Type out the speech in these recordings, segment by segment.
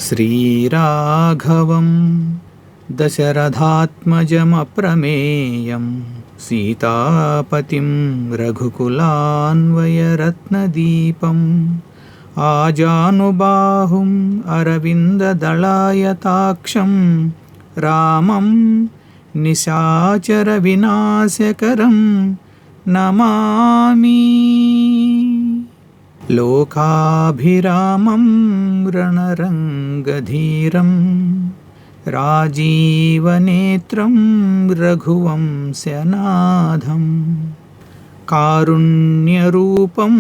శ్రీరాఘవం దశరథాత్మజమప్రమేయం సీతాపతిం రఘుకులాన్వయరత్నదీపం ఆజానుబాహుం అరవిందదళాయతాక్షం రామం నిశాచర వినాశకరం నమామి. లోకాభిరామం రణరంగధీరం రాజీవనేత్రం రఘువంశనాథం కారుణ్యరూపం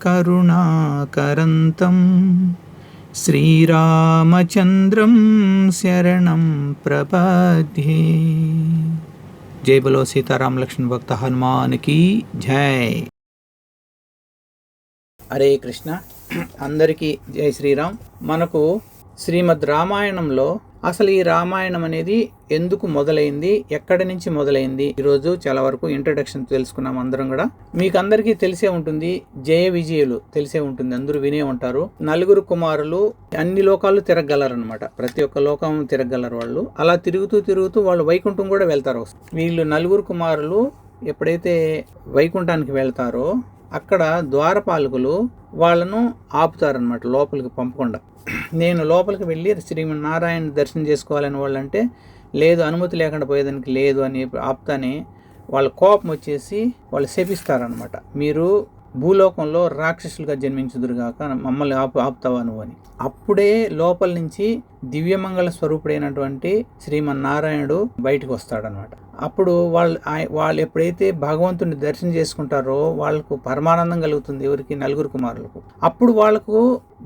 కరుణాకరంతం శ్రీరామచంద్రం శరణం ప్రపద్యే. జై బలో సీతారామ లక్ష్మణ భక్త హనుమానికి జై. హరే కృష్ణ. అందరికీ జై శ్రీరామ్. మనకు శ్రీమద్ రామాయణంలో అసలు ఈ రామాయణం అనేది ఎందుకు మొదలైంది, ఎక్కడి నుంచి మొదలైంది, ఈరోజు చాలా వరకు ఇంట్రడక్షన్ తెలుసుకున్నాం అందరం కూడా. మీకు అందరికీ తెలిసే ఉంటుంది, జయ విజయులు తెలిసే ఉంటుంది, అందరూ వినే ఉంటారు. నలుగురు కుమారులు అన్ని లోకాలు తిరగలరనమాట, ప్రతి ఒక్క లోకం తిరగలరు వాళ్ళు. అలా తిరుగుతూ వాళ్ళు వైకుంఠం కూడా వెళ్తారు. వీళ్ళు నలుగురు కుమారులు ఎప్పుడైతే వైకుంఠానికి వెళ్తారో అక్కడ ద్వారపాలకులు వాళ్ళను ఆపుతారనమాట, లోపలికి పంపకుండా. నేను లోపలికి వెళ్ళి శ్రీమన్నారాయణ దర్శనం చేసుకోవాలని వాళ్ళంటే లేదు, అనుమతి లేకుండా పోయేదానికి లేదు అని ఆపుతానే వాళ్ళ కోపం వచ్చేసి వాళ్ళు శపిస్తారనమాట. మీరు భూలోకంలో రాక్షసులుగా జన్మించుదురుగాక, మమ్మల్ని ఆపుతావా నువ్వు అని. అప్పుడే లోపల నుంచి దివ్యమంగళ స్వరూపుడైనటువంటి శ్రీమన్నారాయణుడు బయటకు వస్తాడనమాట. అప్పుడు వాళ్ళు ఎప్పుడైతే భగవంతుని దర్శనం చేసుకుంటారో వాళ్ళకు పరమానందం కలుగుతుంది. ఎవరికి? నలుగురు కుమారులకు. అప్పుడు వాళ్ళకు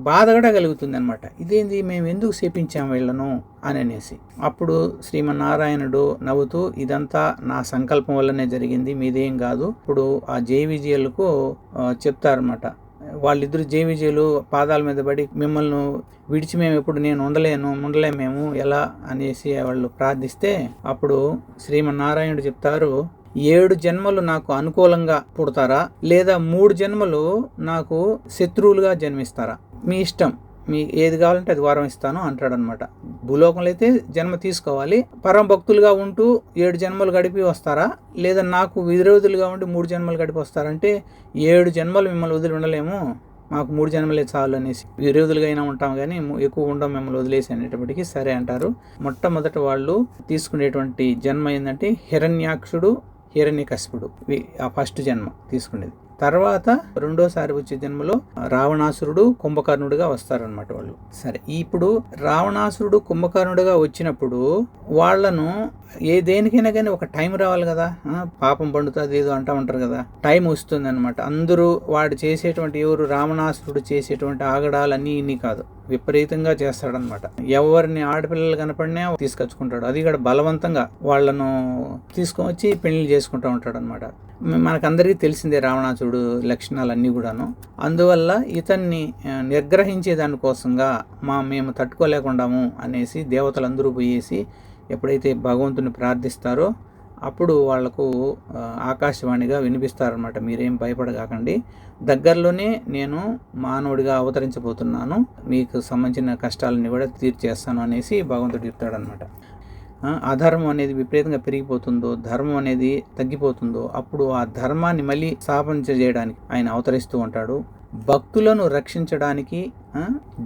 బాధ కూడా కలుగుతుంది అనమాట. ఇదేంది, మేము ఎందుకు శపించాము వీళ్ళను అని అనేసి. అప్పుడు శ్రీమన్నారాయణుడు నవ్వుతూ, ఇదంతా నా సంకల్పం వల్లనే జరిగింది, మీదేం కాదు. ఇప్పుడు ఆ జయ విజయులకు చెప్తారనమాట. వాళ్ళిద్దరు జయ విజయులు పాదాల మీద పడి, మిమ్మల్ని విడిచి మేము ఎప్పుడు నేను ఉండలేము ఎలా అనేసి వాళ్ళు ప్రార్థిస్తే, అప్పుడు శ్రీమన్నారాయణుడు చెప్తారు, 7 జన్మలు నాకు అనుకూలంగా పుడతారా, లేదా 3 జన్మలు నాకు శత్రువులుగా జన్మిస్తారా, మీ ఇష్టం, మీ ఏది కావాలంటే అది వరం ఇస్తాను అంటాడనమాట. భూలోకంలో అయితే జన్మ తీసుకోవాలి, పరమ భక్తులుగా ఉంటూ 7 జన్మలు గడిపి వస్తారా, లేదా నాకు విరోధులుగా ఉండి 3 జన్మలు గడిపి వస్తారంటే 7 జన్మలు మిమ్మల్ని వదిలి ఉండలేము, మాకు 3 జన్మలే చాలు అనేసి. విరోధులుగా అయినా ఉంటాం కానీ ఎక్కువ ఉండం మిమ్మల్ని వదిలేసి అనేటప్పటికీ సరే అంటారు. మొట్టమొదట వాళ్ళు తీసుకునేటువంటి జన్మ ఏంటంటే హిరణ్యాక్షుడు, హిరణ్యకశిపుడు, ఆ ఫస్ట్ జన్మ తీసుకునేది. తర్వాత రెండోసారి వచ్చే జన్మలో రావణాసురుడు, కుంభకర్ణుడిగా వస్తారనమాట వాళ్ళు. సరే, ఇప్పుడు రావణాసురుడు కుంభకర్ణుడిగా వచ్చినప్పుడు వాళ్ళను దేనికైనా కానీ ఒక టైం రావాలి కదా, పాపం పండుతుంది ఏదో అంటూ ఉంటారు కదా, టైం వస్తుంది అనమాట. అందరూ వాడు చేసేటువంటి, ఎవరు రావణాసురుడు చేసేటువంటి ఆగడాలన్నీ ఇన్ని కాదు, విపరీతంగా చేస్తాడనమాట. ఎవరిని ఆడపిల్లలు కనపడినా తీసుకొచ్చుకుంటాడు, అది కూడా బలవంతంగా వాళ్ళను తీసుకొని వచ్చి పెళ్లి చేసుకుంటూ ఉంటాడు అనమాట. మనకందరికీ తెలిసిందే రావణాసురుడు లక్షణాలన్నీ కూడాను. అందువల్ల ఇతన్ని నిగ్రహించే దానికోసంగా మేము తట్టుకోలేకుండాము అనేసి దేవతలందరూ పోయేసి ఎప్పుడైతే భగవంతుని ప్రార్థిస్తారో అప్పుడు వాళ్లకు ఆకాశవాణిగా వినిపిస్తారనమాట, మీరేం భయపడగాకండి, దగ్గరలోనే నేను మానవుడిగా అవతరించబోతున్నాను, మీకు సంబంధించిన కష్టాలన్నీ కూడా తీర్చేస్తాను అనేసి భగవంతుడు చెప్తాడనమాట. అధర్మం అనేది విపరీతంగా పెరిగిపోతుందో, ధర్మం అనేది తగ్గిపోతుందో, అప్పుడు ఆ ధర్మాన్ని మళ్ళీ స్థాపించజేయడానికి ఆయన అవతరిస్తూ ఉంటాడు. భక్తులను రక్షించడానికి,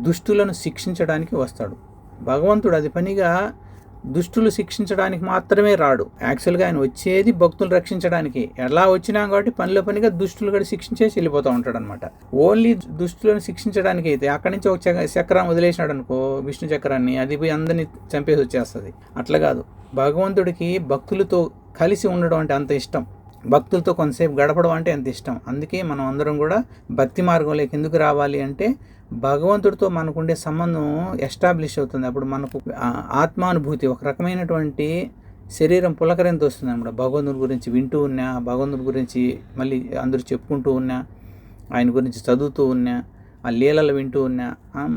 దుష్టులను శిక్షించడానికి వస్తాడు భగవంతుడు. అది పనిగా దుష్టులు శిక్షించడానికి మాత్రమే రాడు. యాక్చువల్గా ఆయన వచ్చేది భక్తులు రక్షించడానికి. ఎలా వచ్చినా కాబట్టి పనిగా దుష్టులు కూడా శిక్షించేసి వెళ్ళిపోతూ ఉంటాడు అనమాట. ఓన్లీ దుష్టులను శిక్షించడానికి అయితే అక్కడి నుంచి ఒక చక్రం వదిలేసినాడు అనుకో, విష్ణు చక్రాన్ని, అది పోయి అందరినీ చంపేసి వచ్చేస్తుంది. అట్లా కాదు, భగవంతుడికి భక్తులతో కలిసి ఉండడం అంటే అంత ఇష్టం, భక్తులతో కొంతసేపు గడపడం అంటే అంత ఇష్టం. అందుకే మనం అందరం కూడా భక్తి మార్గంలోకి ఎందుకు రావాలి అంటే భగవంతుడితో మనకుండే సంబంధం ఎస్టాబ్లిష్ అవుతుంది. అప్పుడు మనకు ఆత్మానుభూతి, ఒక రకమైనటువంటి శరీరం పులకరింత వస్తుంది అన్నమాట. భగవంతుడి గురించి వింటూ ఉన్నా, భగవంతుడి గురించి మళ్ళీ అందరూ చెప్పుకుంటూ ఉన్నా, ఆయన గురించి చదువుతూ ఉన్నా, ఆ లీలలు వింటూ ఉన్నా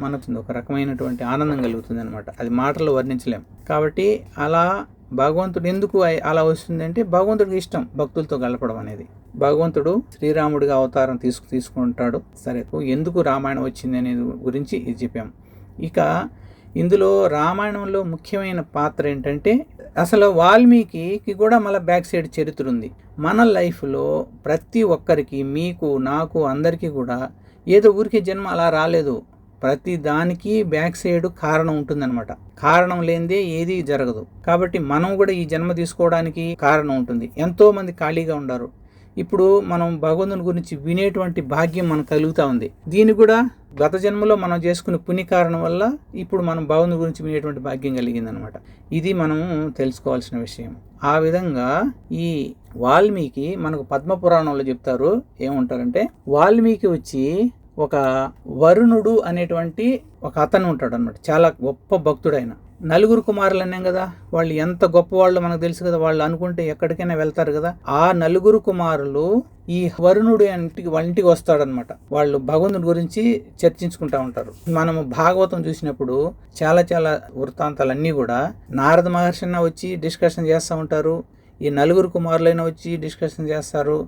మనకు ఒక రకమైనటువంటి ఆనందం కలుగుతుంది అనమాట. అది మాటల్లో వర్ణించలేం. కాబట్టి అలా భగవంతుడు ఎందుకు అలా వస్తుందంటే భగవంతుడికి ఇష్టం భక్తులతో గడపడం అనేది. భగవంతుడు శ్రీరాముడిగా అవతారం తీసుకుంటాడు. సరే, ఎందుకు రామాయణం వచ్చింది అనేది గురించి ఇది చెప్పాం. ఇక ఇందులో రామాయణంలో ముఖ్యమైన పాత్ర ఏంటంటే అసలు వాల్మీకి కూడా మళ్ళీ బ్యాక్ సైడ్ చరిత్ర ఉంది. మన లైఫ్లో ప్రతి ఒక్కరికి, మీకు, నాకు, అందరికీ కూడా ఏదో ఊరికే జన్మ అలా రాలేదు. ప్రతి దానికి బ్యాక్ సైడ్ కారణం ఉంటుందన్నమాట. కారణం లేనిదే ఏది జరగదు. కాబట్టి మనం కూడా ఈ జన్మ తీసుకోవడానికి కారణం ఉంటుంది. ఎంతోమంది ఖాళీగా ఉన్నారు. ఇప్పుడు మనం భగవంతుని గురించి వినేటువంటి భాగ్యం మనకు కలుగుతూ ఉంది. దీన్ని కూడా గత జన్మలో మనం చేసుకునే పుణ్య కారణం వల్ల ఇప్పుడు మనం భగవంతుని గురించి వినేటువంటి భాగ్యం కలిగిందనమాట. ఇది మనం తెలుసుకోవాల్సిన విషయం. ఆ విధంగా ఈ వాల్మీకి మనకు పద్మపురాణంలో చెప్తారు. ఏమంటారంటే వాల్మీకి వచ్చి ఒక వరుణుడు అనేటువంటి ఒక అతను ఉంటాడు అనమాట. చాలా గొప్ప భక్తుడైన. 4 కుమారులు అన్నాం కదా, వాళ్ళు ఎంత గొప్పవాళ్ళు మనకు తెలుసు కదా. వాళ్ళు అనుకుంటే ఎక్కడికైనా వెళ్తారు కదా. ఆ 4 కుమారులు ఈ వరుణుడు వాళ్ళ ఇంటికి వస్తాడనమాట. వాళ్ళు భగవంతుడి గురించి చర్చించుకుంటా ఉంటారు. మనము భాగవతం చూసినప్పుడు చాలా చాలా వృత్తాంతాలన్నీ కూడా నారద మహర్షిన వచ్చి డిస్కషన్ చేస్తూ ఉంటారు. ఈ 4 కుమారులైనా వచ్చి డిస్కషన్ చేస్తారు.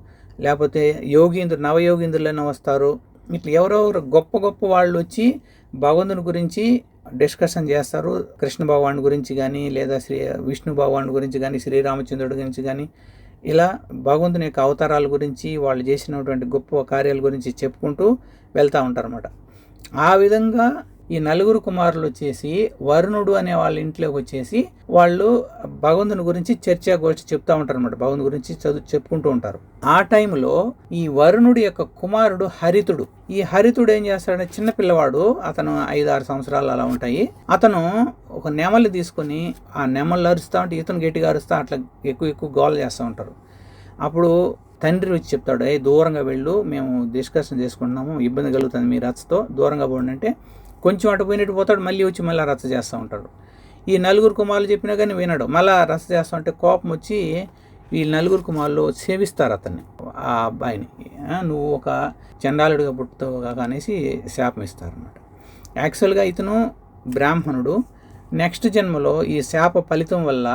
లేకపోతే నవయోగీంద్రులైనా వస్తారు. ఇట్లా ఎవరెవరు గొప్ప గొప్ప వాళ్ళు వచ్చి భగవంతుని గురించి డిస్కషన్ చేస్తారు. కృష్ణ భగవాన్ గురించి కానీ, లేదా విష్ణు భగవాన్ గురించి కానీ, శ్రీరామచంద్రుడి గురించి కానీ, ఇలా భగవంతుని యొక్క అవతారాల గురించి, వాళ్ళు చేసినటువంటి గొప్ప కార్యాల గురించి చెప్పుకుంటూ వెళ్తూ ఉంటారన్నమాట. ఆ విధంగా ఈ 4 కుమారులు వచ్చేసి వరుణుడు అనే వాళ్ళ ఇంట్లోకి వచ్చేసి వాళ్ళు భగవంతుని గురించి చర్చాగోష్ఠి చెప్తూ ఉంటారు అనమాట. భగవంతుని గురించి చెప్పుకుంటూ ఉంటారు. ఆ టైంలో ఈ వరుణుడి యొక్క కుమారుడు హరితుడు. ఈ హరితుడు ఏం చేస్తాడంటే చిన్న పిల్లవాడు, అతను 5-6 సంవత్సరాలు అలా ఉంటాయి. అతను ఒక నెమలి తీసుకొని ఆ నెమళ్ళు అరుస్తూ ఉంటే ఇతను గట్టిగా అరుస్తూ అట్లా ఎక్కువ గోల చేస్తూ ఉంటారు. అప్పుడు తండ్రి వచ్చి చెప్తాడు, దూరంగా వెళ్ళు, మేము డిస్కషన్ చేసుకుంటున్నాము, ఇబ్బంది కలుగుతుంది మీ రచ్చతో, దూరంగా పోండి అంటే కొంచెం అటు పోయినట్టు పోతాడు. మళ్ళీ వచ్చి మళ్ళీ రచ్చ చేస్తూ ఉంటాడు. ఈ 4 కుమారులు చెప్పినా కానీ వినడు. మళ్ళీ రచ్చ చేస్తూ ఉంటే కోపం వచ్చి ఈ 4 కుమారులు సేవిస్తారు అతన్ని, ఆ అబ్బాయిని. నువ్వు ఒక చండాలుడిగా పుట్టుతావు అనేసి శాపం ఇస్తారన్నమాట. యాక్చువల్గా ఇతను బ్రాహ్మణుడు. నెక్స్ట్ జన్మలో ఈ శాప ఫలితం వల్ల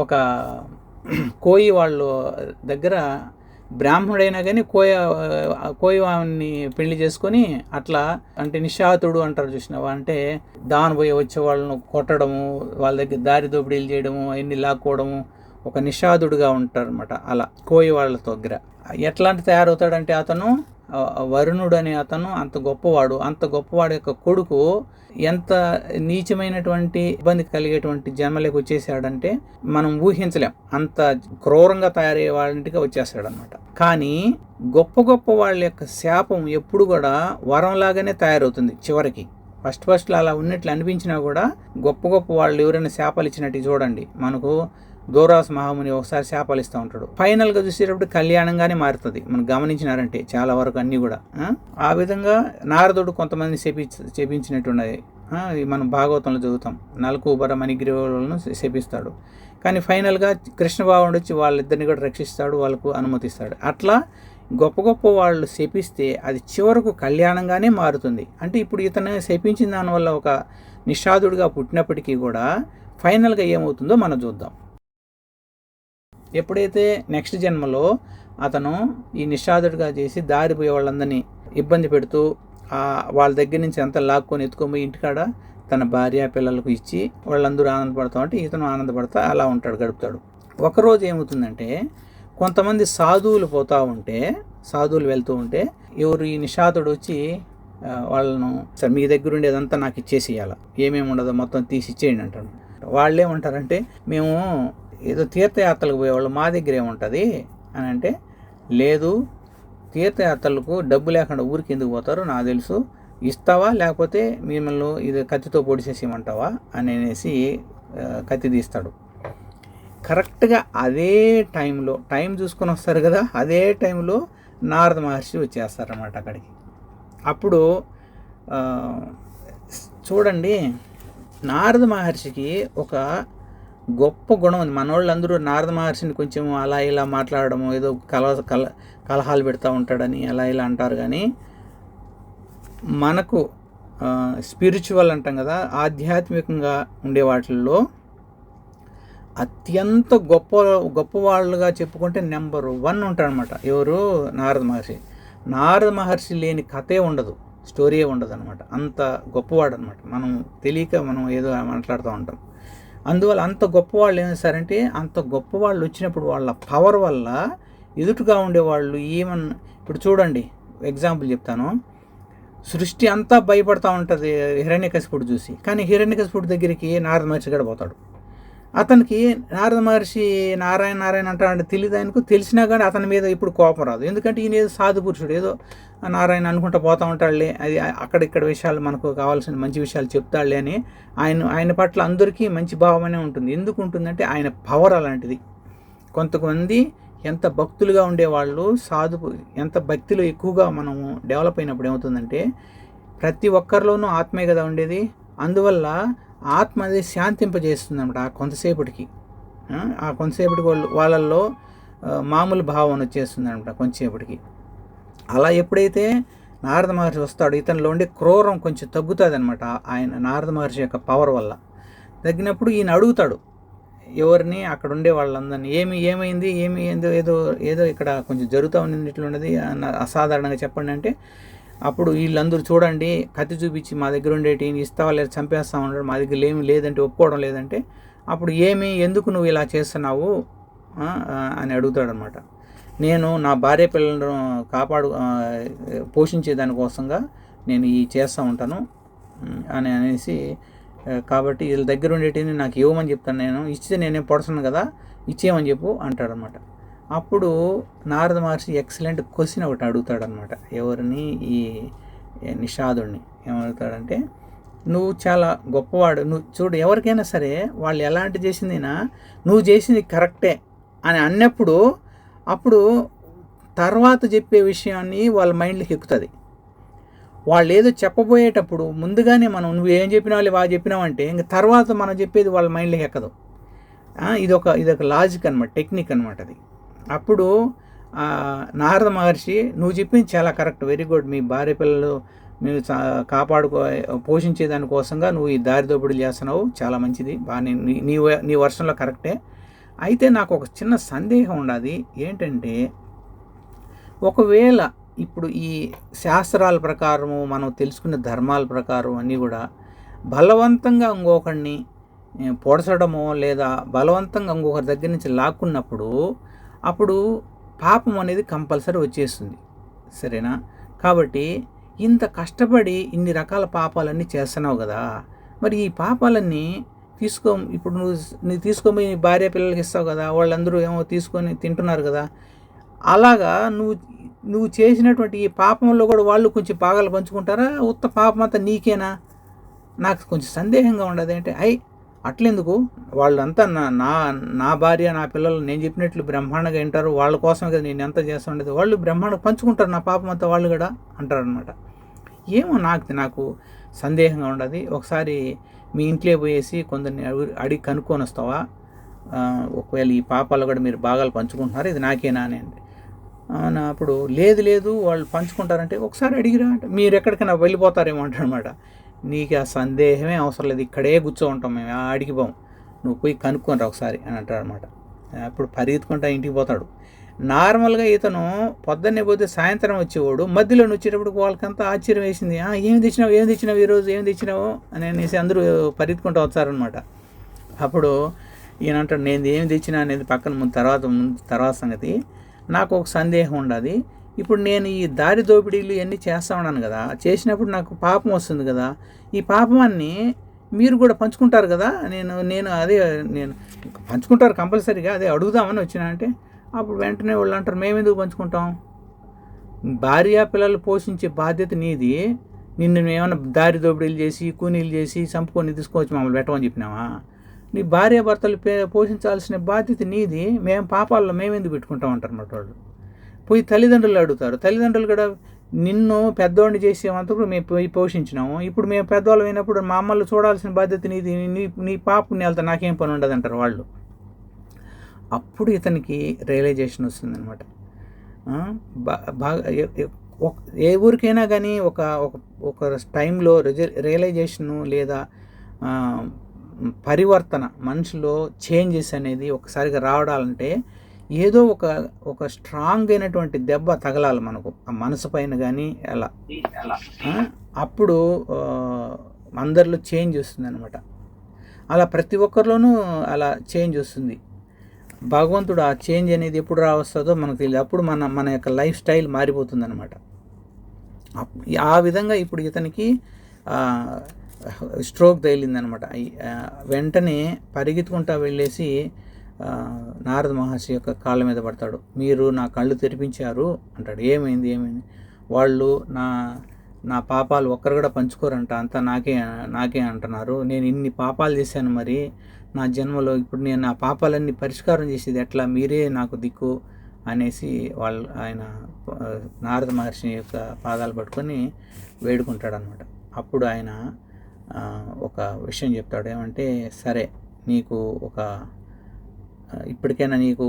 ఒక కోయి వాళ్ళు దగ్గర బ్రాహ్మణుడైనా కానీ కోయవాన్ని పెళ్లి చేసుకొని అట్లా, అంటే నిషాతుడు అంటారు చూసినావా, అంటే దాని పోయి వచ్చే వాళ్ళను కొట్టడము, వాళ్ళ దగ్గర దారి దోపిడీలు చేయడము, అవన్నీ లాక్కోవడము, ఒక నిషాదుడుగా ఉంటారు అనమాట. అలా కోయి వాళ్ళ దగ్గర ఎట్లాంటి తయారవుతాడంటే అతను వరుణుడు అనే అతను అంత గొప్పవాడు యొక్క కొడుకు ఎంత నీచమైనటువంటి ఇబ్బంది కలిగేటువంటి జన్మలోకి వచ్చేసాడంటే మనం ఊహించలేం. అంత క్రూరంగా తయారయ్యే వాళ్ళంటిగా వచ్చేస్తాడనమాట. కానీ గొప్ప వాళ్ళ యొక్క శాపం ఎప్పుడు కూడా వరంలాగానే తయారవుతుంది చివరికి. ఫస్ట్ అలా ఉన్నట్లు అనిపించినా కూడా గొప్ప వాళ్ళు ఎవరైనా శాపాలు ఇచ్చినట్టు చూడండి. మనకు దూరాస మహాముని ఒకసారి శాపాలు ఇస్తూ ఉంటాడు. ఫైనల్గా చూసేటప్పుడు కళ్యాణంగానే మారుతుంది. మనం గమనించినారంటే చాలా వరకు అన్నీ కూడా. ఆ విధంగా నారదుడు కొంతమంది శపించినట్టున్నది. మనం భాగవతంలో చదువుతాం. నలకూబర మణిగ్రీవులను శపిస్తాడు. కానీ ఫైనల్గా కృష్ణ భగవానుడు వచ్చి వాళ్ళిద్దరిని కూడా రక్షిస్తాడు, వాళ్ళకు అనుమతిస్తాడు. అట్లా గొప్ప వాళ్ళు శపిస్తే అది చివరకు కళ్యాణంగానే మారుతుంది. అంటే ఇప్పుడు ఇతను శపించిన దానివల్ల ఒక నిషాదుడిగా పుట్టినప్పటికీ కూడా ఫైనల్గా ఏమవుతుందో మనం చూద్దాం. ఎప్పుడైతే నెక్స్ట్ జన్మలో అతను ఈ నిషాదుడిగా చేసి దారిపోయే వాళ్ళందరినీ ఇబ్బంది పెడుతూ వాళ్ళ దగ్గర నుంచి అంతా లాక్కొని ఎత్తుకొని ఇంటికాడ తన భార్య పిల్లలకు ఇచ్చి వాళ్ళందరూ ఆనందపడతా ఉంటే ఇతను ఆనందపడతా అలా గడుపుతాడు. ఒకరోజు ఏమవుతుందంటే కొంతమంది సాధువులు వెళ్తూ ఉంటే ఎవరు ఈ నిషాదుడు వచ్చి వాళ్ళను, సార్ మీ దగ్గర ఉండేదంతా నాకు ఇచ్చేసేయాల, ఏమేమి ఉండదో మొత్తం తీసి ఇచ్చేయండి అంటాడు. వాళ్ళు ఏమంటారంటే మేము ఏదో తీర్థయాత్రలకు పోయేవాళ్ళు, మా దగ్గర ఏముంటుంది అని అంటే, లేదు తీర్థయాత్రలకు డబ్బు లేకుండా ఊరికి ఎందుకు పోతారు, నాకు తెలుసు, ఇస్తావా లేకపోతే మిమ్మల్ని ఇది కత్తితో పొడిచేసేయమంటావా అనేసి కత్తి తీస్తాడు. కరెక్ట్గా అదే టైంలో టైం చూసుకొని వస్తారు కదా, అదే టైంలో నారద మహర్షి వచ్చేస్తారన్నమాట అక్కడికి. అప్పుడు చూడండి, నారద మహర్షికి ఒక గొప్ప గుణం ఉంది. మనోళ్ళందరూ నారద మహర్షిని కొంచెం అలా ఇలా మాట్లాడడము, ఏదో కలహాలు పెడతా ఉంటాడని అలా ఇలా అంటారు. కానీ మనకు స్పిరిచువల్ అంటాం కదా, ఆధ్యాత్మికంగా ఉండే వాటిల్లో అత్యంత గొప్పవాళ్ళుగా చెప్పుకుంటే నెంబర్ 1 ఉంటాడనమాట. ఎవరు? నారద మహర్షి. నారద మహర్షి లేని కథే ఉండదు స్టోరీయే ఉండదన్నమాట. అంత గొప్పవాడు అనమాట. మనం తెలియక మనం ఏదో మాట్లాడుతూ ఉంటాం. అందువల్ల అంత గొప్పవాళ్ళు ఏం చేస్తారంటే, అంత గొప్పవాళ్ళు వచ్చినప్పుడు వాళ్ళ పవర్ వల్ల ఎదుటుగా ఉండేవాళ్ళు ఇప్పుడు చూడండి, ఎగ్జాంపుల్ చెప్తాను. సృష్టి అంతా భయపడతా ఉంటుంది హిరణ్యకశిపుడు చూసి. కానీ హిరణ్యకశిపుడు దగ్గరికి నారద మహర్షి కూడా పోతాడు. అతనికి నారద మహర్షి నారాయణ నారాయణ అంటాడు తెలియదు. ఆయనకు తెలిసినా కానీ అతని మీద ఇప్పుడు కోపం రాదు. ఎందుకంటే ఈయన ఏదో సాధు పురుషుడు, ఏదో నారాయణ అనుకుంటా పోతూ ఉంటాడులే, అది అక్కడిక్కడ విషయాలు మనకు కావాల్సిన మంచి విషయాలు చెప్తాడులే అని ఆయన పట్ల అందరికీ మంచి భావమనే ఉంటుంది. ఎందుకు ఉంటుందంటే ఆయన పవర్ అలాంటిది. కొంతమంది ఎంత భక్తులుగా ఉండేవాళ్ళు ఎంత భక్తిలో ఎక్కువగా మనము డెవలప్ అయినప్పుడు ఏమవుతుందంటే, ప్రతి ఒక్కరిలోనూ ఆత్మే కదా ఉండేది. అందువల్ల ఆత్మ అనేది శాంతింపజేస్తుంది అన్నమాట కొంతసేపటికి. వాళ్ళల్లో మామూలు భావన వచ్చేస్తుంది అనమాట కొంతసేపటికి. అలా ఎప్పుడైతే నారద మహర్షి వస్తాడో ఇతనిలో ఉండే క్రూరం కొంచెం తగ్గుతుంది అనమాట. ఆయన నారద మహర్షి యొక్క పవర్ వల్ల తగ్గినప్పుడు ఈయన అడుగుతాడు ఎవరిని, అక్కడ ఉండే వాళ్ళందరినీ, ఏమైంది ఏదో ఇక్కడ కొంచెం జరుగుతూ ఉంది, ఇట్లా ఉన్నది అసాధారణంగా చెప్పండి అంటే, అప్పుడు వీళ్ళందరూ చూడండి కత్తి చూపించి మా దగ్గర ఉండేటి ఇస్తావా లేదా చంపేస్తా ఉన్నాడు, మా దగ్గర ఏమి లేదంటే ఒప్పుకోవడం లేదంటే, అప్పుడు ఎందుకు నువ్వు ఇలా చేస్తున్నావు అని అడుగుతాడు అనమాట. నేను నా భార్య పిల్లలను పోషించే దానికోసంగా నేను చేస్తూ ఉంటాను అనేసి, కాబట్టి వీళ్ళ దగ్గర ఉండేటిని నాకు ఇవ్వమని చెప్తాను, నేను ఇచ్చితే నేనేం పొడసను కదా, ఇచ్చేయమని చెప్పు అంటాడనమాట. అప్పుడు నారద మహర్షి ఎక్సలెంట్ క్వశ్చన్ ఒకటి అడుగుతాడనమాట. ఎవరిని? ఈ నిషాదుడిని. ఏమడుగుతాడంటే, నువ్వు చాలా గొప్పవాడు, నువ్వు చూడు ఎవరికైనా సరే వాళ్ళు ఎలాంటి చేసిందినా నువ్వు చేసింది కరెక్టే అని అన్నప్పుడు, అప్పుడు తర్వాత చెప్పే విషయాన్ని వాళ్ళ మైండ్లోకి ఎక్కుతుంది. వాళ్ళు ఏదో చెప్పబోయేటప్పుడు ముందుగానే మనం నువ్వు ఏం చెప్పినావు బాగా చెప్పినావు అంటే, ఇంక తర్వాత మనం చెప్పేది వాళ్ళ మైండ్లోకి ఎక్కదు. ఇదొక లాజిక్ అనమాట, టెక్నిక్ అనమాట అది. అప్పుడు నారద మహర్షి, నువ్వు చెప్పింది చాలా కరెక్ట్, వెరీ గుడ్, మీ భార్య పిల్లలు మీరు పోషించే దానికోసంగా నువ్వు ఈ దారి దోపిడీలు చేస్తున్నావు, చాలా మంచిది, బాగా నీ వర్షంలో కరెక్టే. అయితే నాకు ఒక చిన్న సందేహం ఉన్నది. ఏంటంటే, ఒకవేళ ఇప్పుడు ఈ శాస్త్రాల ప్రకారము మనం తెలుసుకున్న ధర్మాల ప్రకారం అన్నీ కూడా బలవంతంగా ఇంకొకరిని పొడచడమో లేదా బలవంతంగా ఇంకొకరి దగ్గర నుంచి లాక్కున్నప్పుడు అప్పుడు పాపం అనేది కంపల్సరీ వచ్చేస్తుంది, సరేనా? కాబట్టి ఇంత కష్టపడి ఇన్ని రకాల పాపాలన్నీ చేస్తున్నావు కదా, మరి ఈ పాపాలన్నీ ఇప్పుడు నువ్వు తీసుకొని నీ భార్య పిల్లలకి ఇస్తావు కదా, వాళ్ళందరూ ఏమో తీసుకొని తింటున్నారు కదా, అలాగా నువ్వు చేసినటువంటి ఈ పాపంలో కూడా వాళ్ళు కొంచెం పాగాలు పంచుకుంటారా? ఉత్త పాపం అంతా నీకేనా? నాకు కొంచెం సందేహంగా ఉండదు. అంటే అట్లెందుకు, వాళ్ళంతా నా భార్య నా పిల్లలు నేను చెప్పినట్లు బ్రహ్మాండంగా వింటారు, వాళ్ళ కోసమే కదా నేను ఎంత చేస్తూ ఉండేది, వాళ్ళు బ్రహ్మాండంగా పంచుకుంటారు నా పాపం అంతా వాళ్ళు కూడా అంటారనమాట. ఏమో నాకు సందేహంగా ఉండదు. ఒకసారి మీ ఇంట్లో పోయేసి కొందరిని అడిగి కనుక్కొని వస్తావా, ఒకవేళ ఈ పాపాలు కూడా మీరు భాగాలు పంచుకుంటున్నారు, ఇది నాకేనా అని. అప్పుడు లేదు వాళ్ళు పంచుకుంటారంటే ఒకసారి అడిగిరా అంటే, మీరు ఎక్కడికైనా వెళ్ళిపోతారేమో అంటారనమాట. నీకు ఆ సందేహమే అవసరం లేదు, ఇక్కడే కూర్చో ఉంటాం మేము, అడిగిపోం, నువ్వు పోయి కనుక్కొని రా ఒకసారి అని అంటారనమాట. అప్పుడు పరిగెత్తుకుంటా ఇంటికి పోతాడు. నార్మల్గా ఇతను పొద్దున్నే పోతే సాయంత్రం వచ్చేవాడు, మధ్యలో వచ్చేటప్పుడు వాళ్ళకంతా ఆశ్చర్యం వేసింది. ఏమి తెచ్చినావు ఈరోజు, ఏమి తెచ్చినావు అని అనేసి అందరూ పరిగెత్తుకుంటూ వచ్చారనమాట. అప్పుడు ఈయన అంటాడు, నేను ఏమి తెచ్చినా అనేది పక్కన తర్వాత సంగతి, నాకు ఒక సందేహం ఉండదు. ఇప్పుడు నేను ఈ దారి దోపిడీలు ఇవన్నీ చేస్తూ ఉన్నాను కదా, చేసినప్పుడు నాకు పాపం వస్తుంది కదా, ఈ పాపాన్ని మీరు కూడా పంచుకుంటారు కదా, నేను పంచుకుంటారు కంపల్సరీగా, అదే అడుగుదామని వచ్చినా అంటే, అప్పుడు వెంటనే వాళ్ళు అంటారు, మేమెందుకు పంచుకుంటాం, భార్య పిల్లలు పోషించే బాధ్యత నీది, నిన్ను ఏమైనా దారి దోపిడీలు చేసి కూనీలు చేసి చంపుకొని తీసుకొచ్చి మమ్మల్ని పెట్టమని చెప్పినావా? నీ భార్య భర్తలు పోషించాల్సిన బాధ్యత నీది, మేము పాపాల్లో మేమెందుకు పెట్టుకుంటాం అంటారు అన్నమాట వాళ్ళు. పోయి తల్లిదండ్రులు అడుగుతారు, తల్లిదండ్రులు కూడా నిన్ను పెద్దవాడిని చేసేంతకు మేము పోషించినాము, ఇప్పుడు మేము పెద్దవాళ్ళు అయినప్పుడు మా అమ్మలు చూడాల్సిన బాధ్యత నీది, నీ పాపని వెళ్తా నాకేం పని ఉండదు అంటారు వాళ్ళు. అప్పుడు ఇతనికి రియలైజేషన్ వస్తుందన్నమాట. బాగా ఏ ఊరికైనా కానీ ఒక టైంలో రియలైజేషను లేదా పరివర్తన మనిషిలో చేంజెస్ అనేది ఒకసారిగా రావడాలంటే ఏదో ఒక స్ట్రాంగ్ అయినటువంటి దెబ్బ తగలాలి మనకు ఆ మనసు పైన కానీ అలా అప్పుడు అందరిలో చేంజ్ వస్తుంది అనమాట. అలా ప్రతి ఒక్కరిలోనూ అలా చేంజ్ వస్తుంది. భగవంతుడు ఆ చేంజ్ అనేది ఎప్పుడు రావస్తుందో మనకు తెలియదు. అప్పుడు మన యొక్క లైఫ్ స్టైల్ మారిపోతుంది అనమాట. ఆ విధంగా ఇప్పుడు ఇతనికి స్ట్రోక్ తగిలిందనమాట. వెంటనే పరిగెత్తుకుంటా వెళ్ళేసి నారద మహర్షి యొక్క కాళ్ళ మీద పడతాడు. మీరు నా కళ్ళు తెరిపించారు అంటాడు. ఏమైంది? వాళ్ళు నా పాపాలు ఒక్కరు కూడా పంచుకోరంట, అంతా నాకే అంటున్నారు. నేను ఇన్ని పాపాలు చేశాను, మరి నా జన్మలో ఇప్పుడు నేను నా పాపాలన్నీ పరిష్కారం చేసేది ఎట్లా? మీరే నాకు దిక్కు అనేసి ఆయన నారద మహర్షి యొక్క పాదాలు పట్టుకొని వేడుకుంటాడనమాట. అప్పుడు ఆయన ఒక విషయం చెప్తాడు. ఏమంటే, సరే, నీకు ఇప్పటికైనా నీకు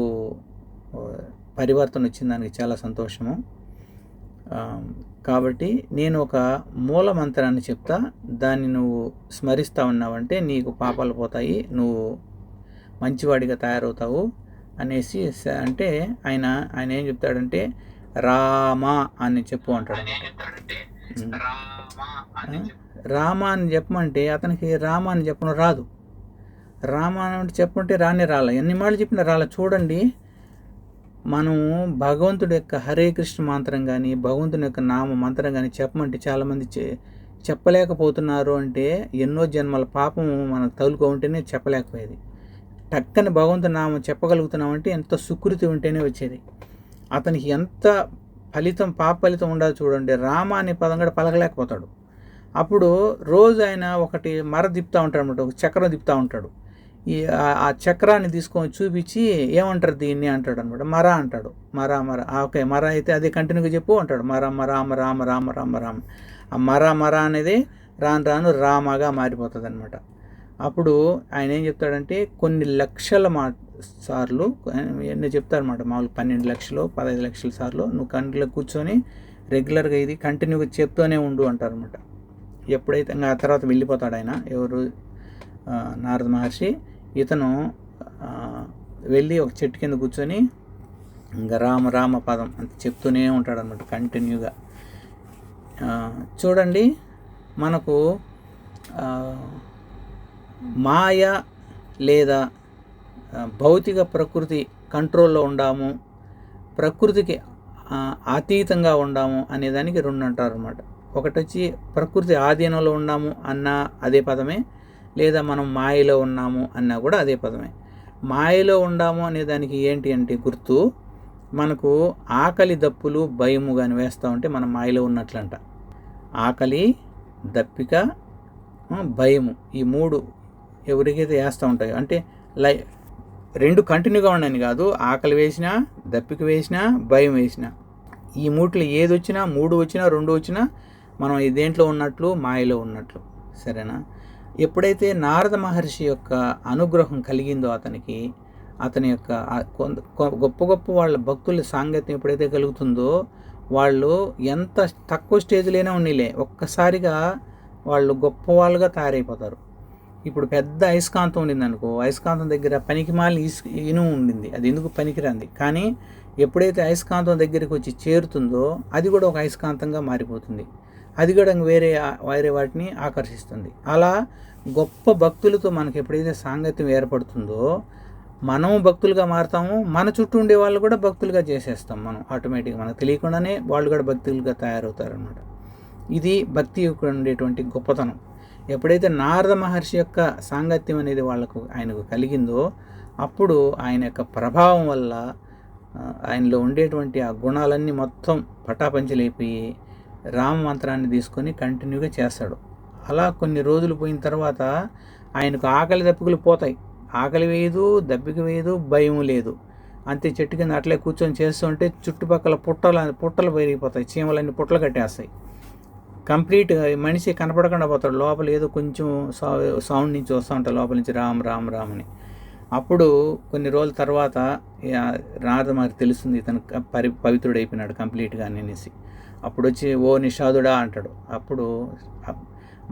పరివర్తన వచ్చిన దానికి చాలా సంతోషము. కాబట్టి నేను ఒక మూల మంత్రాన్ని చెప్తా, దాన్ని నువ్వు స్మరిస్తూ ఉన్నావంటే నీకు పాపాలు పోతాయి, నువ్వు మంచివాడిగా తయారవుతావు అనేసి అంటే ఆయన ఏం చెప్తాడంటే రామ అని చెప్పు అంటాడు. రామ అని చెప్పమంటే అతనికి రామ అని చెప్పడం రాదు. రామ అని చెప్పమంటే రాలే. ఎన్ని మాటలు చెప్పినా రాలే. చూడండి, మనము భగవంతుడి యొక్క హరే కృష్ణ మంత్రం కానీ భగవంతుని యొక్క నామ మంత్రం కానీ చెప్పమంటే చాలామంది చెప్పలేకపోతున్నారు. అంటే ఎన్నో జన్మల పాపము మనకు తగులుకో ఉంటేనే చెప్పలేకపోయేది. టక్కని భగవంతుని నామం చెప్పగలుగుతున్నామంటే ఎంత సుకృతి ఉంటేనే వచ్చేది. అతనికి ఎంత పాప ఫలితం ఉండాలి చూడండి. రామ అనే పదం కూడా పలకలేకపోతాడు. అప్పుడు రోజు ఆయన ఒకటి మర తిప్పుతూ ఉంటాడు అనమాట, ఒక చక్రం తిప్పుతూ ఉంటాడు. ఆ చక్రాన్ని తీసుకొని చూపించి ఏమంటారు దీన్ని అంటాడు అనమాట. మర అంటాడు. మర ఓకే, మర అయితే అదే కంటిన్యూగా చెప్పు అంటాడు. రామ రామ రామ. ఆ మర అనేది రాను రామగా మారిపోతుంది అనమాట. అప్పుడు ఆయన ఏం చెప్తాడంటే కొన్ని లక్షల సార్లు ఎన్నో చెప్తారనమాట. మామూలు 12 లక్షలు 15 లక్షల సార్లు నువ్వు కంటిలో కూర్చొని రెగ్యులర్గా ఇది కంటిన్యూగా చెప్తూనే ఉండు అంటారనమాట. ఎప్పుడైతే ఆ తర్వాత వెళ్ళిపోతాడు ఆయన, ఎవరు నారద మహర్షి. ఇతను వెళ్ళి ఒక చెట్టు కింద కూర్చొని ఇంకా రామ పదం అంత చెప్తూనే ఉంటాడు అనమాట కంటిన్యూగా. చూడండి, మనకు మాయ లేదా భౌతిక ప్రకృతి కంట్రోల్లో ఉండాము, ప్రకృతికి అతీతంగా ఉండాము అనేదానికి రెండు అంటారు అనమాట. ఒకటి వచ్చి ప్రకృతి ఆధీనంలో ఉన్నాము అన్న అదే పదమే, లేదా మనం మాయలో ఉన్నాము అన్నా కూడా అదే పదమే. మాయలో ఉండాము అనేదానికి ఏంటి అంటే గుర్తు, మనకు ఆకలి దప్పులు భయము కానీ వేస్తూ ఉంటే మనం మాయలో ఉన్నట్లంట. ఆకలి, దప్పిక, భయము, ఈ మూడు ఎవరికైతే వేస్తూ ఉంటాయో, అంటే రెండు కంటిన్యూగా ఉండని కాదు, ఆకలి వేసినా, దప్పిక వేసినా, భయం వేసినా, ఈ మూటిలో ఏది వచ్చినా, 3 వచ్చినా 2 వచ్చినా మనం ఈ దేంట్లో ఉన్నట్లు, మాయలో ఉన్నట్లు. సరేనా? ఎప్పుడైతే నారద మహర్షి యొక్క అనుగ్రహం కలిగిందో అతని యొక్క గొప్ప వాళ్ళ భక్తుల సాంగత్యం ఎప్పుడైతే కలుగుతుందో, వాళ్ళు ఎంత తక్కువ స్టేజ్లోనే ఉన్నీలే ఒక్కసారిగా వాళ్ళు గొప్ప వాళ్ళుగా తయారైపోతారు. ఇప్పుడు పెద్ద అయస్కాంతం ఉండింది అనుకో, అయస్కాంతం దగ్గర పనికిమాలిన ఇనుము ఉండింది, అది ఎందుకు పనికిరాంది. కానీ ఎప్పుడైతే అయస్కాంతం దగ్గరికి వచ్చి చేరుతుందో అది కూడా ఒక అయస్కాంతంగా మారిపోతుంది, అది కూడా వేరే వాటిని ఆకర్షిస్తుంది. అలా గొప్ప భక్తులతో మనకి ఎప్పుడైతే సాంగత్యం ఏర్పడుతుందో మనము భక్తులుగా మారుతాము, మన చుట్టూ ఉండే వాళ్ళు కూడా భక్తులుగా చేసేస్తాం మనం ఆటోమేటిక్గా. మనకు తెలియకుండానే వాళ్ళు కూడా భక్తులుగా తయారవుతారు అన్నమాట. ఇది భక్తి ఉండేటువంటి గొప్పతనం. ఎప్పుడైతే నారద మహర్షి యొక్క సాంగత్యం అనేది ఆయనకు కలిగిందో, అప్పుడు ఆయన యొక్క ప్రభావం వల్ల ఆయనలో ఉండేటువంటి ఆ గుణాలన్నీ మొత్తం పటాపంచలైపోయి రామ మంత్రాన్ని తీసుకొని కంటిన్యూగా చేస్తాడు. అలా కొన్ని రోజులు పోయిన తర్వాత ఆయనకు ఆకలి దప్పికలు పోతాయి. ఆకలి వేయదు, దప్పిక వేయదు, భయం లేదు. అంతే, చెట్టు కింద అట్లే కూర్చొని చేస్తుంటే చుట్టుపక్కల పుట్టలు పెరిగిపోతాయి, చీమలన్నీ పుట్టలు కట్టేస్తాయి. కంప్లీట్గా మనిషి కనపడకుండా పోతాడు. లోపల ఏదో కొంచెం సౌండ్ నుంచి వస్తూ ఉంటాడు, లోపల నుంచి రామ్ అని. అప్పుడు కొన్ని రోజుల తర్వాత నారద మహర్షి తెలుస్తుంది ఇతను పవిత్రుడైపోయినాడు కంప్లీట్గా అనేసి. అప్పుడు వచ్చి ఓ నిషాదుడా అంటాడు. అప్పుడు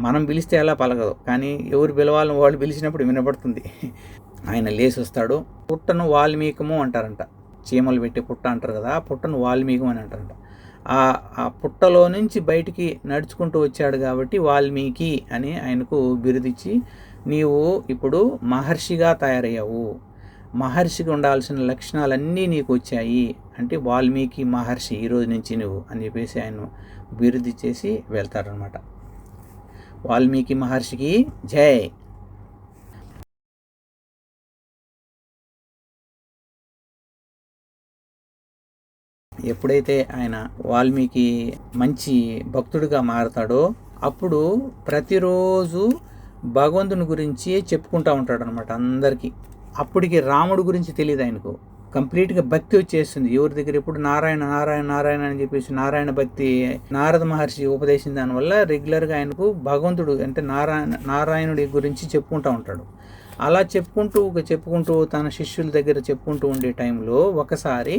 మనం పిలిస్తే ఎలా పలకదు, కానీ ఎవరు పిలవాలని వాళ్ళు పిలిచినప్పుడు వినపడుతుంది. ఆయన లేచి వస్తాడు. పుట్టను వాల్మీకము అంటారంట. చీమలు పెట్టి పుట్ట అంటారు కదా, ఆ పుట్టను వాల్మీకి అని అంటారంట. ఆ పుట్టలో నుంచి బయటికి నడుచుకుంటూ వచ్చాడు కాబట్టి వాల్మీకి అని ఆయనకు బిరుదిచ్చి, నీవు ఇప్పుడు మహర్షిగా తయారయ్యావు, మహర్షికి ఉండాల్సిన లక్షణాలన్నీ నీకు వచ్చాయి అంటే వాల్మీకి మహర్షి ఈరోజు నుంచి నువ్వు అని చెప్పేసి ఆయన బిరుదిచ్చేసి వెళ్తారనమాట. వాల్మీకి మహర్షికి జై. ఎప్పుడైతే ఆయన వాల్మీకి మంచి భక్తుడిగా మారతాడో అప్పుడు ప్రతిరోజు భగవంతుని గురించి చెప్పుకుంటూ ఉంటాడు అనమాట అందరికీ. అప్పటికి రాముడు గురించి తెలియదు ఆయనకు, కంప్లీట్గా భక్తి వచ్చేస్తుంది. ఎవరి దగ్గర ఇప్పుడు నారాయణ నారాయణ నారాయణ అని చెప్పేసి నారాయణ భక్తి నారద మహర్షి ఉపదేశించిన దానివల్ల రెగ్యులర్గా ఆయనకు భగవంతుడు అంటే నారాయణుడి గురించి చెప్పుకుంటూ ఉంటాడు. అలా చెప్పుకుంటూ తన శిష్యుల దగ్గర చెప్పుకుంటూ ఉండే టైంలో ఒకసారి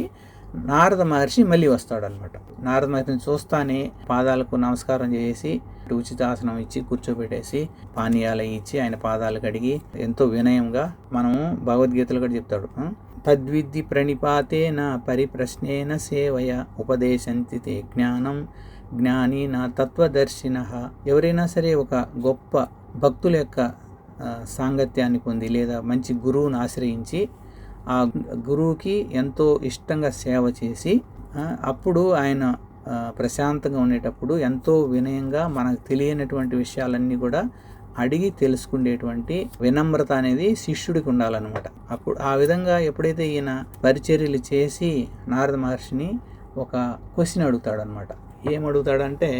నారద మహర్షి మళ్ళీ వస్తాడనమాట. నారద మహర్షిని చూస్తానే పాదాలకు నమస్కారం చేసి ఉచితాసనం ఇచ్చి కూర్చోబెట్టేసి పానీయాలు ఇచ్చి ఆయన పాదాలు కడిగి ఎంతో వినయంగా, మనము భగవద్గీతలు కూడా చెప్తాడు, తద్విద్ధి ప్రణిపాతేన పరిప్రశ్నేన సేవయ ఉపదేశంతి తే జ్ఞానం జ్ఞాని నా తత్వదర్శిన. ఎవరైనా సరే ఒక గొప్ప భక్తుల యొక్క సాంగత్యాన్ని పొంది లేదా మంచి గురువును ఆశ్రయించి ఆ గురువుకి ఎంతో ఇష్టంగా సేవ చేసి అప్పుడు ఆయన ప్రశాంతంగా ఉండేటప్పుడు ఎంతో వినయంగా మనకు తెలియనటువంటి విషయాలన్నీ కూడా అడిగి తెలుసుకునేటువంటి వినమ్రత అనేది శిష్యుడికి ఉండాలన్నమాట. అప్పుడు ఆ విధంగా ఎప్పుడైతే ఈయన పరిచర్యలు చేసి నారద మహర్షిని ఒక క్వశ్చన్ అడుగుతాడు అనమాట. ఏమడుగుతాడంటే,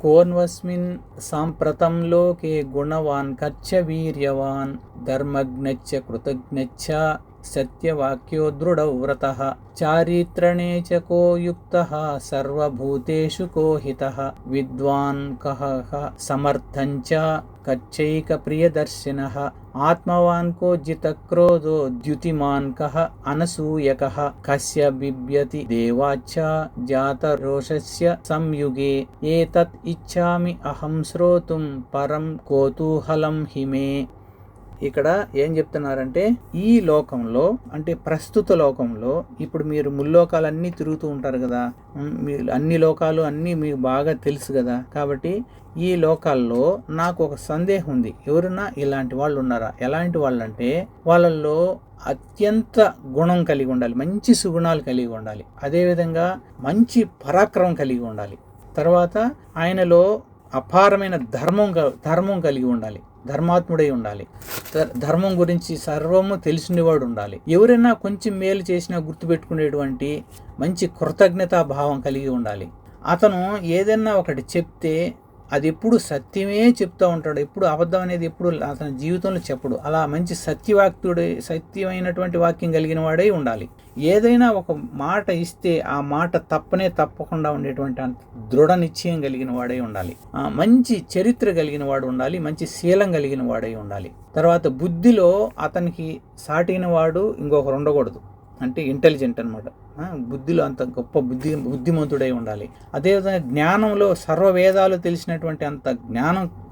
కోన్వస్మిన్ సాంప్రతం లోకే గుణవాన్ కచ్చ వీర్యవాన్ ధర్మజ్ఞచ్చ కృతజ్ఞచ్చ సత్యవాక్యో దృఢవ్రతః చారిత్రణే చ కో యుక్తః సర్వభూతేషు కో హితః విద్వాన్ కః సమర్థం చ కచ్చైక ప్రియదర్శినః ఆత్మవాన్ కో జితక్రోధో ద్యుతిమాన్ కః అనసూయకః కస్య బిభ్యతి దేవాచ్చ జాతరోషస్య సంయుగే ఏతత్ ఇచ్ఛామి అహం శ్రోతుం పరం కోతూహలం హిమే. ఇక్కడ ఏం చెప్తున్నారంటే, ఈ లోకంలో అంటే ప్రస్తుత లోకంలో ఇప్పుడు మీరు ముల్లోకాలన్నీ తిరుగుతూ ఉంటారు కదా, అన్ని లోకాలు అన్నీ మీకు బాగా తెలుసు కదా, కాబట్టి ఈ లోకాల్లో నాకు ఒక సందేహం ఉంది, ఎవరన్నా ఇలాంటి వాళ్ళు ఉన్నారా? ఎలాంటి వాళ్ళు అంటే వాళ్ళల్లో అత్యంత గుణం కలిగి ఉండాలి, మంచి సుగుణాలు కలిగి ఉండాలి, అదేవిధంగా మంచి పరాక్రమం కలిగి ఉండాలి, తర్వాత ఆయనలో అపారమైన ధర్మం కలిగి ఉండాలి, ధర్మాత్ముడై ఉండాలి, ధర్మం గురించి సర్వము తెలిసినవాడు ఉండాలి, ఎవరైనా కొంచెం మేలు చేసినా గుర్తుపెట్టుకునేటువంటి మంచి కృతజ్ఞతా భావం కలిగి ఉండాలి, అతను ఏదైనా ఒకటి చెప్తే అది ఎప్పుడు సత్యమే చెప్తూ ఉంటాడు, ఎప్పుడు అబద్ధం అనేది ఎప్పుడు అతని జీవితంలో చెప్పడు, అలా మంచి సత్యమైనటువంటి వాక్యం కలిగిన వాడై ఉండాలి. ఏదైనా ఒక మాట ఇస్తే ఆ మాట తప్పకుండా ఉండేటువంటి దృఢ నిశ్చయం కలిగిన వాడై ఉండాలి, మంచి చరిత్ర కలిగిన వాడు ఉండాలి, మంచి శీలం కలిగిన వాడై ఉండాలి, తర్వాత బుద్ధిలో అతనికి సాటిన వాడు ఇంకొకరు ఉండకూడదు, అంటే ఇంటెలిజెంట్ అనమాట, బుద్ధిలో అంత గొప్ప బుద్ధిమంతుడై ఉండాలి, అదేవిధంగా జ్ఞానంలో సర్వవేదాలు తెలిసినటువంటి అంత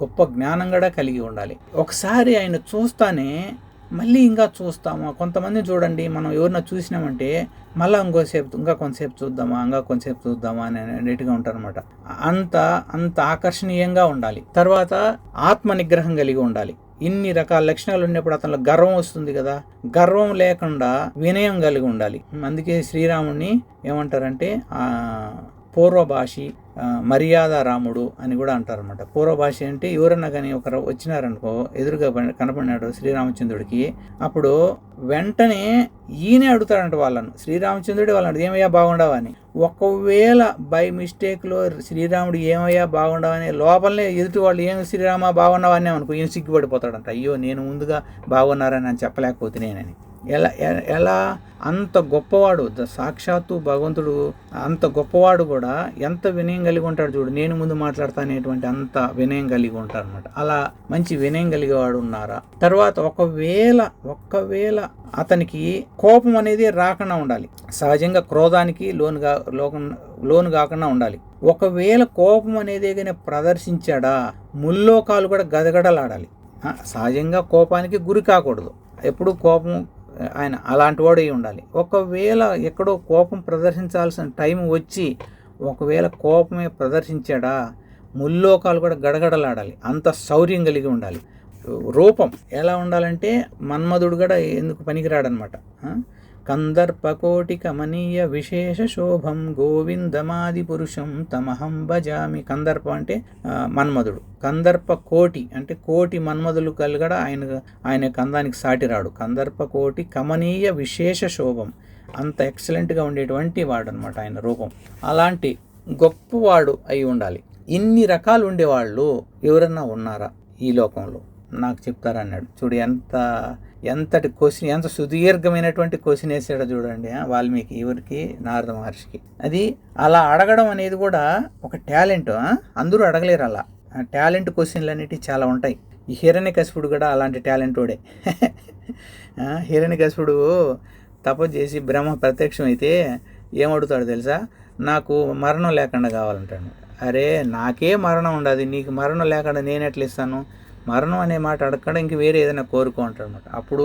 గొప్ప జ్ఞానం కూడా కలిగి ఉండాలి. ఒకసారి ఆయన చూస్తానే మళ్ళీ ఇంకా చూస్తామా, కొంతమంది చూడండి మనం ఎవరిన చూసినామంటే మళ్ళీ ఇంకా కొంతసేపు చూద్దామా అని అనేట్టుగా ఉంటారనమాట. అంత ఆకర్షణీయంగా ఉండాలి. తర్వాత ఆత్మ నిగ్రహం కలిగి ఉండాలి. ఇన్ని రకాల లక్షణాలు ఉన్నప్పుడు అతనిలో గర్వం వస్తుంది కదా, గర్వం లేకుండా వినయం కలిగి ఉండాలి. అందుకే శ్రీరాముడిని ఏమంటారంటే పూర్వభాషి మర్యాద రాముడు అని కూడా అంటారనమాట. పూర్వభాషి అంటే ఎవరన్నా కానీ ఒకరు వచ్చినారనుకో, ఎదురుగా కనపడినాడు శ్రీరామచంద్రుడికి, అప్పుడు వెంటనే ఈయనే అడుగుతాడంట వాళ్ళను, శ్రీరామచంద్రుడు వాళ్ళని ఏమయ్యా బాగుండవా అని. ఒకవేళ బై మిస్టేక్లో శ్రీరాముడు ఏమయ్యా బాగుండవా అని లోపలనే ఎదుటి వాళ్ళు ఏం శ్రీరామ బాగున్నావా అని అనుకో, ఈయన సిగ్గుపడిపోతాడంట, అయ్యో నేను ముందుగా బాగున్నారని అని చెప్పలేకపోతున్నానని. ఎలా అంత గొప్పవాడు, సాక్షాత్తు భగవంతుడు అంత గొప్పవాడు కూడా ఎంత వినయం కలిగి ఉంటాడు చూడు, నేను ముందు మాట్లాడతానేటువంటి అంత వినయం కలిగి ఉంటాడు అనమాట. అలా మంచి వినయం కలిగేవాడు ఉన్నారా. తర్వాత ఒకవేళ అతనికి కోపం అనేది రాకుండా ఉండాలి, సహజంగా క్రోధానికి లోను కాకుండా ఉండాలి. ఒకవేళ కోపం అనేది కానీ ప్రదర్శించాడా ముల్లోకాలు కూడా గదగడలాడాలి. సహజంగా కోపానికి గురి కాకూడదు, ఎప్పుడు కోపం ఆయన అలాంటి వాడు అయి ఉండాలి. ఒకవేళ ఎక్కడో కోపం ప్రదర్శించాల్సిన టైం వచ్చి ఒకవేళ కోపమే ప్రదర్శించాడా, ముల్లోకాలు కూడా గడగడలాడాలి, అంత శౌర్యం కలిగి ఉండాలి. రూపం ఎలా ఉండాలంటే మన్మధుడు కూడా ఎందుకు పనికిరాడనమాట. కందర్పకోటి కమనీయ విశేష శోభం గోవిందమాది పురుషం తమహం భజామి. కందర్ప అంటే మన్మధుడు, కందర్ప కోటి అంటే కోటి మన్మధులు కలిగడ ఆయన కందానికి సాటి రాడు. కందర్ప కోటి కమనీయ విశేష శోభం, అంత ఎక్సలెంట్గా ఉండేటువంటి వాడు అనమాట ఆయన రూపం. అలాంటి గొప్పవాడు అయి ఉండాలి. ఇన్ని రకాలు ఉండేవాళ్ళు ఎవరన్నా ఉన్నారా ఈ లోకంలో నాకు చెప్తారా అన్నాడు. చూడు ఎంతటి క్వశ్చన్, ఎంత సుదీర్ఘమైనటువంటి క్వశ్చన్ వేసాడో చూడండి వాల్మీకి ఎవరికి, నారద మహర్షికి. అది అలా అడగడం అనేది కూడా ఒక టాలెంట్. అందరూ అడగలేరు అలా. టాలెంట్ క్వశ్చన్లు అనేటివి చాలా ఉంటాయి. ఈ హిరణ్యకశిపుడు కూడా అలాంటి టాలెంట్ వాడే. హిరణ్యకశిపుడు తపస్సు చేసి బ్రహ్మ ప్రత్యక్షం అయితే ఏమడుగుతాడు తెలుసా, నాకు మరణం లేకుండా కావాలంటాడు. అరే నాకే మరణం ఉండదు, నీకు మరణం లేకుండా నేను ఎట్లా ఇస్తాను? మరణం అనే మాట అడగకుండా ఇంక వేరే ఏదైనా కోరుకో అంటాడు అనమాట. అప్పుడు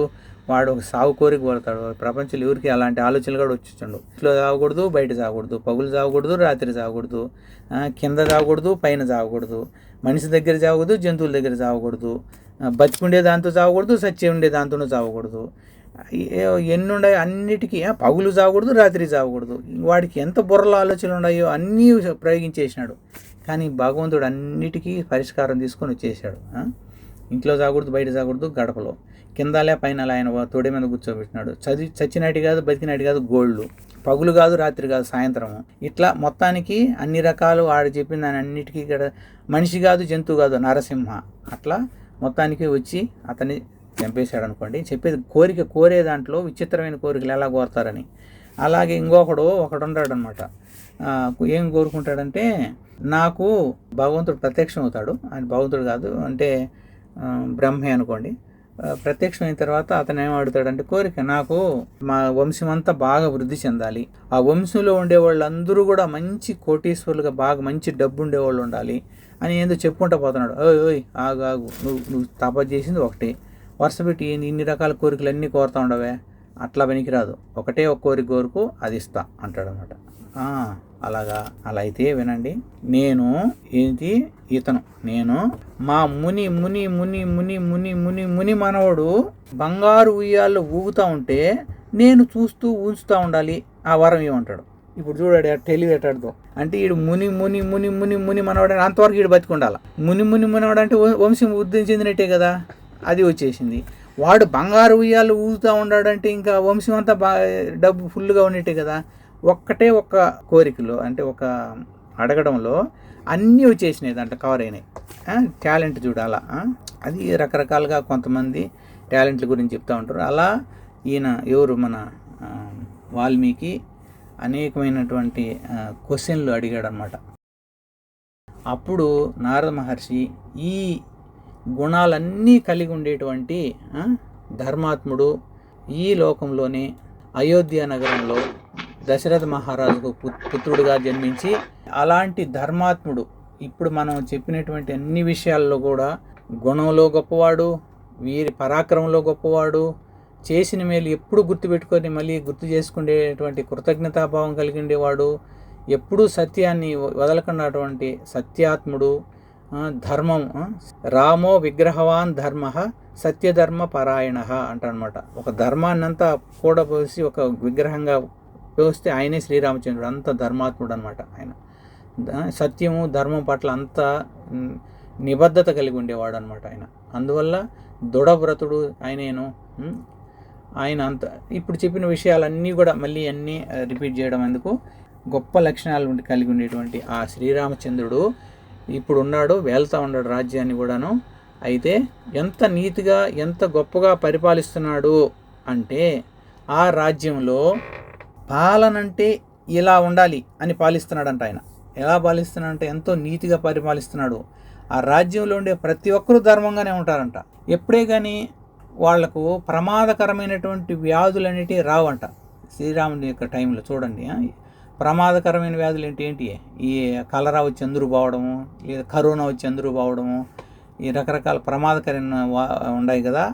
వాడు ఒక సాగు కోరిక కోరుతాడు. ప్రపంచంలో ఎవరికి అలాంటి ఆలోచనలు కూడా వచ్చిండు. ఇంట్లో తాగకూడదు, బయట తాగకూడదు, పగులు తాగకూడదు, రాత్రి తాగకూడదు, కింద తాగకూడదు, పైన తాగకూడదు, మనిషి దగ్గర తాగకూడదు, జంతువుల దగ్గర తాగకూడదు, బతికుండే దాంతో తాగకూడదు, సత్యం ఉండే దాంతోనూ తాగకూడదు. ఎన్ని ఉన్నాయి అన్నిటికీ. పగులు తాగకూడదు, రాత్రి తాగకూడదు. వాడికి ఎంత బుర్రల ఆలోచనలు ఉన్నాయో అన్నీ ప్రయోగించేసినాడు. కానీ భగవంతుడు అన్నిటికీ పరిష్కారం తీసుకొని వచ్చేసాడు. ఇంట్లో తాగకూడదు, బయట తాగకూడదు, గడపలో కిందలే పైన ఆయన తొడి మీద కూర్చోబెట్టినాడు. చచ్చినట్టు కాదు, బతికినట్టు కాదు, గోళ్ళు, పగులు కాదు, రాత్రి కాదు, సాయంత్రము. ఇట్లా మొత్తానికి అన్ని రకాలు వాడు చెప్పిన దాని అన్నిటికీ కూడా మనిషి కాదు, జంతువు కాదు, నరసింహ. అట్లా మొత్తానికి వచ్చి అతన్ని చంపేశాడు అనుకోండి. చెప్పేది కోరే దాంట్లో విచిత్రమైన కోరికలు ఎలా కోరతారని. అలాగే ఒకడు ఉన్నాడు అనమాట. ఏం కోరుకుంటాడంటే, నాకు భగవంతుడు ప్రత్యక్షం అవుతాడు. ఆయన భగవంతుడు కాదు అంటే బ్రహ్మే అనుకోండి. ప్రత్యక్షం అయిన తర్వాత అతను ఏం అడుగుతాడంటే, కోరిక నాకు మా వంశం అంతా బాగా వృద్ధి చెందాలి, ఆ వంశంలో ఉండేవాళ్ళందరూ కూడా మంచి కోటీశ్వరులుగా బాగా మంచి డబ్బు ఉండేవాళ్ళు ఉండాలి అని ఏదో చెప్పుకుంటూ పోతున్నాడు. ఓయ్ ఆగు, నువ్వు తపస్సు చేసింది ఒకటి, వరుస పెట్టి ఇన్ని రకాల కోరికలు అన్నీ కోరుతా ఉండవే, అట్లా పనికిరాదు, ఒకటే ఒక కోరిక కోరుకు, అది ఇస్తా అంటాడు అనమాట. అలాగా. అలా అయితే వినండి, నేను మా ముని ముని ముని ముని ముని ముని ముని మనవడు బంగారు ఉయ్యాల్లో ఊగుతూ ఉంటే నేను చూస్తూ ఊంచుతూ ఉండాలి, ఆ వరం ఏమంటాడు. ఇప్పుడు చూడాడు తెలివేటాడుతో అంటే ఈడు ముని ముని ముని ముని ముని మనవాడు అంతవరకు ఈడు బతికుండాల. ముని ముని మనవాడు అంటే వంశం వృద్ధి చెందినట్టే కదా, అది వచ్చేసింది. వాడు బంగారు ఉయ్యాలు ఊగుతూ ఉన్నాడంటే ఇంకా వంశం అంతా డబ్బు ఫుల్గా ఉన్నట్టే కదా. ఒక్క కోరికలో అంటే ఒక అడగడంలో అన్నీ వచ్చేసినాయి, దాంట్లో కవర్ అయినాయి. టాలెంట్ చూడాలా. అది రకరకాలుగా కొంతమంది టాలెంట్ల గురించి చెప్తూ ఉంటారు. అలా ఈయన ఎవరు మన వాల్మీకి అనేకమైనటువంటి క్వశ్చన్లు అడిగాడు అనమాట. అప్పుడు నారద మహర్షి ఈ గుణాలన్నీ కలిగి ఉండేటువంటి ధర్మాత్ముడు ఈ లోకంలోనే అయోధ్య నగరంలో దశరథ మహారాజుకు పుత్రుడుగా జన్మించి, అలాంటి ధర్మాత్ముడు ఇప్పుడు మనం చెప్పినటువంటి అన్ని విషయాల్లో కూడా గుణంలో గొప్పవాడు, వీరి పరాక్రమంలో గొప్పవాడు, చేసిన మేలు ఎప్పుడు గుర్తుపెట్టుకొని మళ్ళీ గుర్తు చేసుకునేటువంటి కృతజ్ఞతాభావం కలిగి ఉండేవాడు, ఎప్పుడూ సత్యాన్ని వదలకున్నటువంటి సత్యాత్ముడు, ధర్మం రామో విగ్రహవాన్ ధర్మ సత్యధర్మ పరాయణ అంటారనమాట. ఒక ధర్మాన్నంతా కూడా పోసి ఒక విగ్రహంగా పోస్తే ఆయనే శ్రీరామచంద్రుడు. అంత ధర్మాత్ముడు అనమాట ఆయన. సత్యము ధర్మం పట్ల అంత నిబద్ధత కలిగి ఉండేవాడు అనమాట ఆయన. అందువల్ల దృఢవ్రతుడు ఆయన అంత ఇప్పుడు చెప్పిన విషయాలన్నీ కూడా మళ్ళీ అన్నీ రిపీట్ చేయడం ఎందుకు, గొప్ప లక్షణాలు కలిగి ఉండేటువంటి ఆ శ్రీరామచంద్రుడు ఇప్పుడు ఉన్నాడు, వెళ్తూ ఉన్నాడు రాజ్యాన్ని కూడాను. అయితే ఎంత నీతిగా ఎంత గొప్పగా పరిపాలిస్తున్నాడు అంటే, ఆ రాజ్యంలో పాలనంటే ఇలా ఉండాలి అని పాలిస్తున్నాడంట ఆయన. ఎలా పాలిస్తున్నాడంటే ఎంతో నీతిగా పరిపాలిస్తున్నాడు. ఆ రాజ్యంలో ఉండే ప్రతి ఒక్కరూ ధర్మంగానే ఉంటారంట. ఎప్పుడే కానీ వాళ్లకు ప్రమాదకరమైనటువంటి వ్యాధులు అనేటివి రావంట. శ్రీరాముని యొక్క టైంలో చూడండి, ప్రమాదకరమైన వ్యాధులు ఏంటి, ఈ కలరా వచ్చి అందరూ పోవడము, లేదా కరోనా వచ్చి అందరూ పోవడము, ఈ రకరకాల ప్రమాదకరమైన ఉన్నాయి కదా.